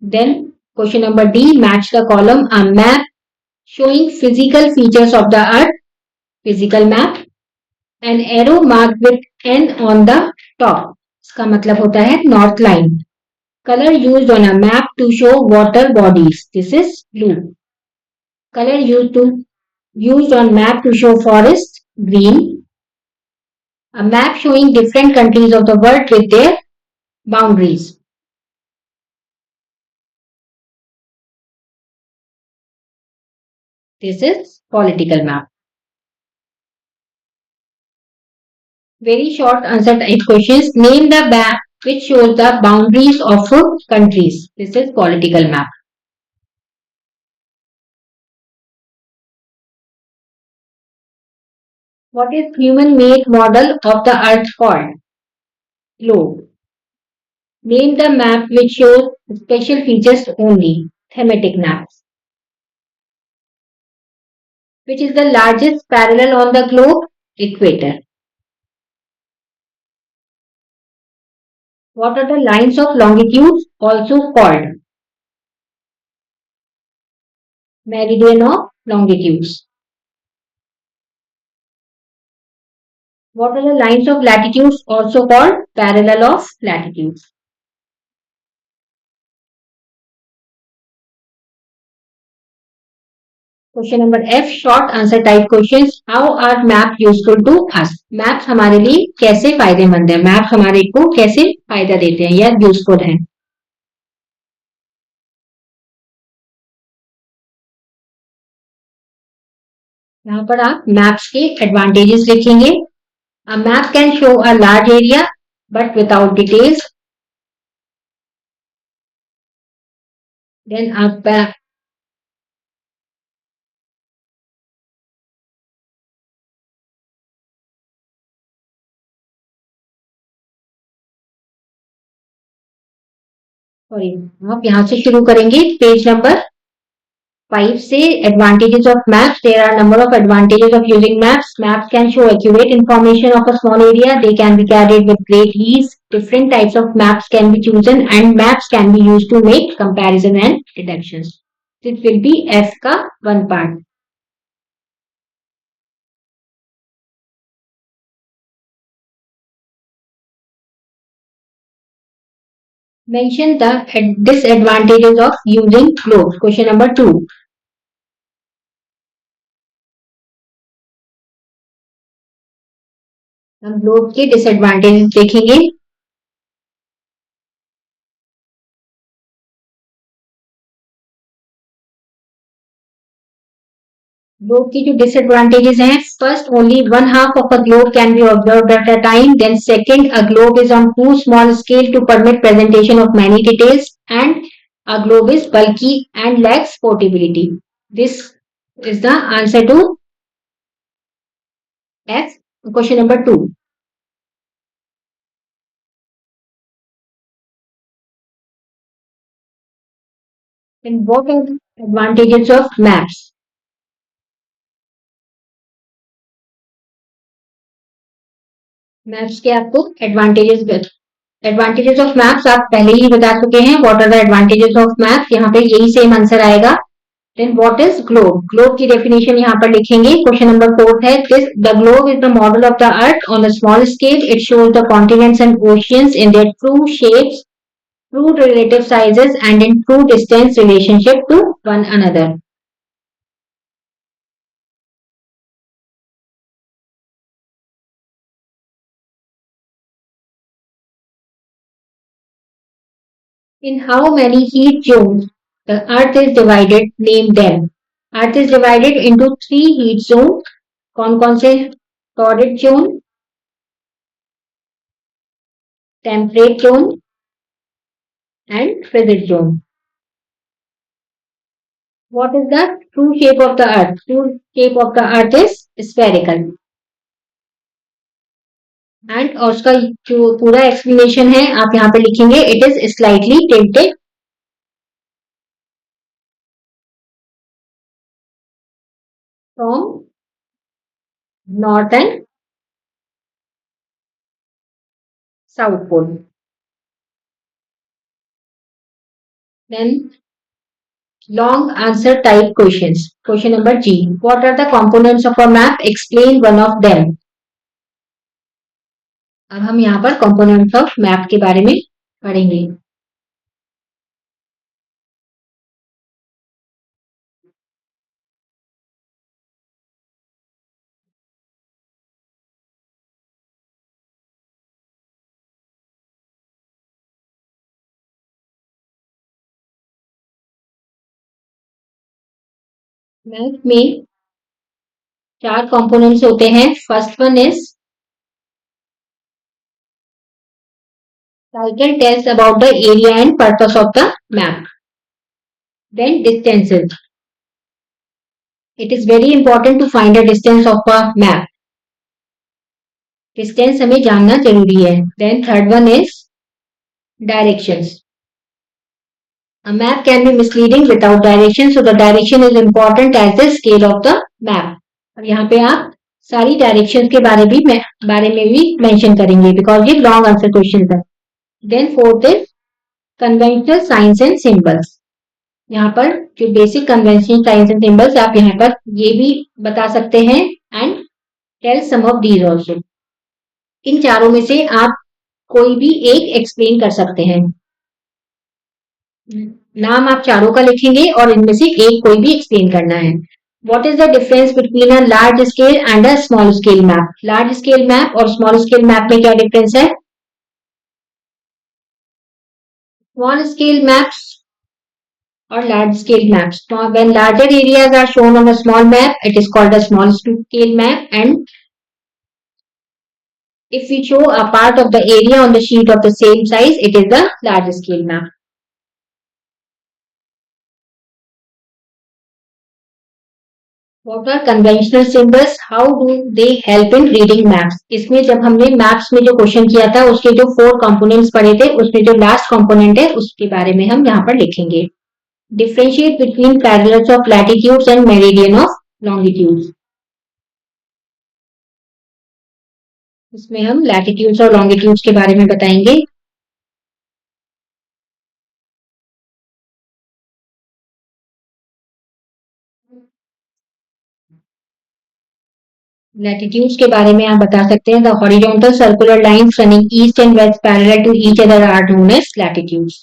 Then question number D, match the column. A map showing physical features of the earth. Physical map. An arrow marked with N on the top. इसका मतलब होता है north line. Color used on a map to show water bodies. This is blue. Color used on map to show forest. Green. A map showing different countries of the world with their boundaries. This is political map. Very short answer type questions. Name the map which shows the boundaries of countries. This is political map. What is human-made model of the earth called? Globe. Name the map which shows special features only. Thematic maps. Which is the largest parallel on the globe? Equator. What are the lines of longitude also called? Meridian of longitudes. What are the lines of latitudes also called? Parallel of latitudes. Question number F, short answer type questions. How are map useful to us? Maps हमारे लिए कैसे फायदेमंद है? Map हमारे को कैसे फायदा देते हैं या यूजफुल है? यहाँ पर आप मैप्स के एडवांटेजेस लिखेंगे. A map can show a large area but without details. Then sorry आप यहाँ से शुरू करेंगे पेज नंबर 5 से. Advantages of maps. There are a number of advantages of using maps. Maps can show accurate information of a small area. They can be carried with great ease. Different types of maps can be chosen and maps can be used to make comparison and detections. This will be F का one part. Mention the disadvantages of using globes. Question number 2. हम globe के disadvantages देखेंगे. Globe की जो disadvantages हैं, first only one half of a globe can be observed at a time, then second a globe is on to small scale to permit presentation of many details, and a globe is bulky and lacks portability. This is the answer to F. Question number 2. And what are the advantages of maps? Maps के आपको advantages of maps आप पहले ही बता चुके हैं. What are the advantages of maps, यहाँ पे यही सेम आंसर आएगा. Then what is globe, globe की डेफिनेशन यहाँ पर लिखेंगे. क्वेश्चन नंबर 4 है, this the globe is the model of the earth on a small scale. It shows the continents and oceans in their true shapes, true relative sizes, and in true distance relationship to one another. In how many heat zones the Earth is divided? Name them. Earth is divided into three heat zones. कौन से? Torrid zone, temperate zone, and frigid zone. What is the true shape of the Earth? True shape of the Earth is spherical. And और उसका जो पूरा explanation है आप यहाँ पे लिखेंगे. It is slightly tilted from north and south pole. Then long answer type questions. Question number G. What are the components of a map? Explain one of them. अब हम यहाँ पर components of map के बारे में पढ़ेंगे. Map में चार components होते हैं. First one is title tells about the area and purpose of the map. Then distances. It is very important to find a distance of a map. Distance हमें जानना जरूरी है. Then third one is directions. A map can be misleading without direction, so the direction is important as the scale of the map. अब यहाँ पे आप सारी directions के बारे में भी मेंशन करेंगे बिकॉज ये लॉन्ग आंसर क्वेश्चन है. Then fourth is conventional science and symbols. यहाँ पर जो basic conventional science and symbols आप यहाँ पर ये भी बता सकते हैं and tell some of these also. इन चारों में से आप कोई भी एक एक्सप्लेन कर सकते हैं. नाम आप चारों का लिखेंगे और इनमें से एक कोई भी एक्सप्लेन करना है. What is the difference between a large scale and a small scale map? Large scale map और small scale map में क्या difference है? Small scale maps or large scale maps. When larger areas are shown on a small map, it is called a small scale map, and if we show a part of the area on the sheet of the same size, it is the large scale map. What are conventional symbols? How do they help in reading maps? इसमें जब हमने maps में जो question किया था उसके जो 4 components पढ़े थे उसमें जो लास्ट कंपोनेंट है उसके बारे में हम यहाँ पर लिखेंगे. Differentiate between parallels of latitudes and meridian of longitudes. इसमें हम latitudes और longitudes के बारे में बताएंगे. Latitudes के बारे में आप बता सकते हैं. The horizontal circular lines running east and west parallel to each other are known as latitudes.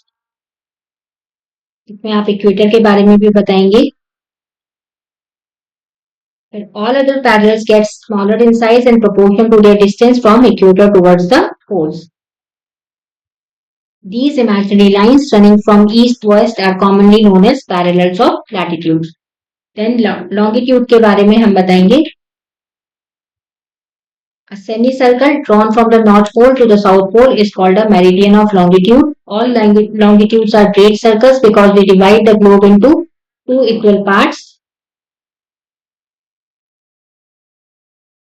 इसमें आप इक्वेटर के बारे में भी बताएंगे. And all other parallels get smaller in size in proportion to their distance from equator towards the poles. These imaginary lines running from east to west are commonly known as parallels of latitudes. Then longitude के बारे में हम बताएंगे. A semicircle drawn from the North Pole to the South Pole is called a meridian of longitude. All longitudes are great circles because they divide the globe into two equal parts.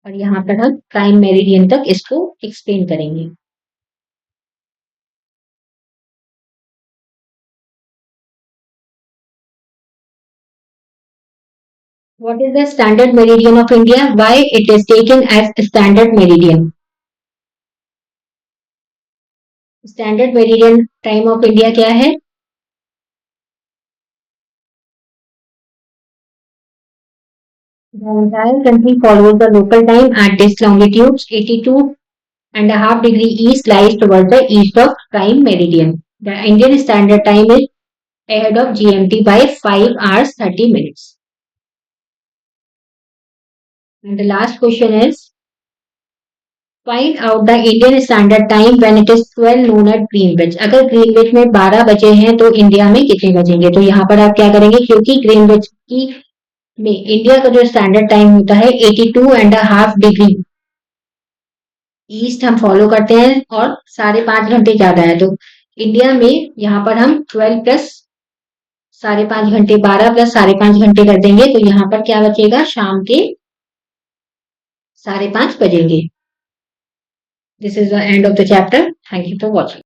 और यहाँ पर हम prime meridian तक इसको explain करेंगे. What is the standard meridian of India? Why it is taken as standard meridian? Standard meridian time of India क्या है? The entire country follows the local time at this longitude. 82.5 degree east lies towards the east of prime meridian. The Indian standard time is ahead of GMT by 5 hours 30 minutes. And the last question is, find out the Indian standard time when it is 12 noon at Greenwich. अगर Greenwich में 12 बजे हैं तो India में कितने बजेंगे? तो यहाँ पर आप क्या करेंगे, क्योंकि ग्रीनविच की में इंडिया का जो स्टैंडर्ड टाइम होता है 82.5 डिग्री ईस्ट हम फॉलो करते हैं और 5.5 घंटे ज्यादा है. तो इंडिया में यहाँ पर हम 12 प्लस 5.5 घंटे, 12 प्लस 5.5 घंटे कर देंगे. तो यहाँ पर क्या बचेगा, शाम के 5:30 बजेंगे. This is the end of the chapter. Thank you for watching.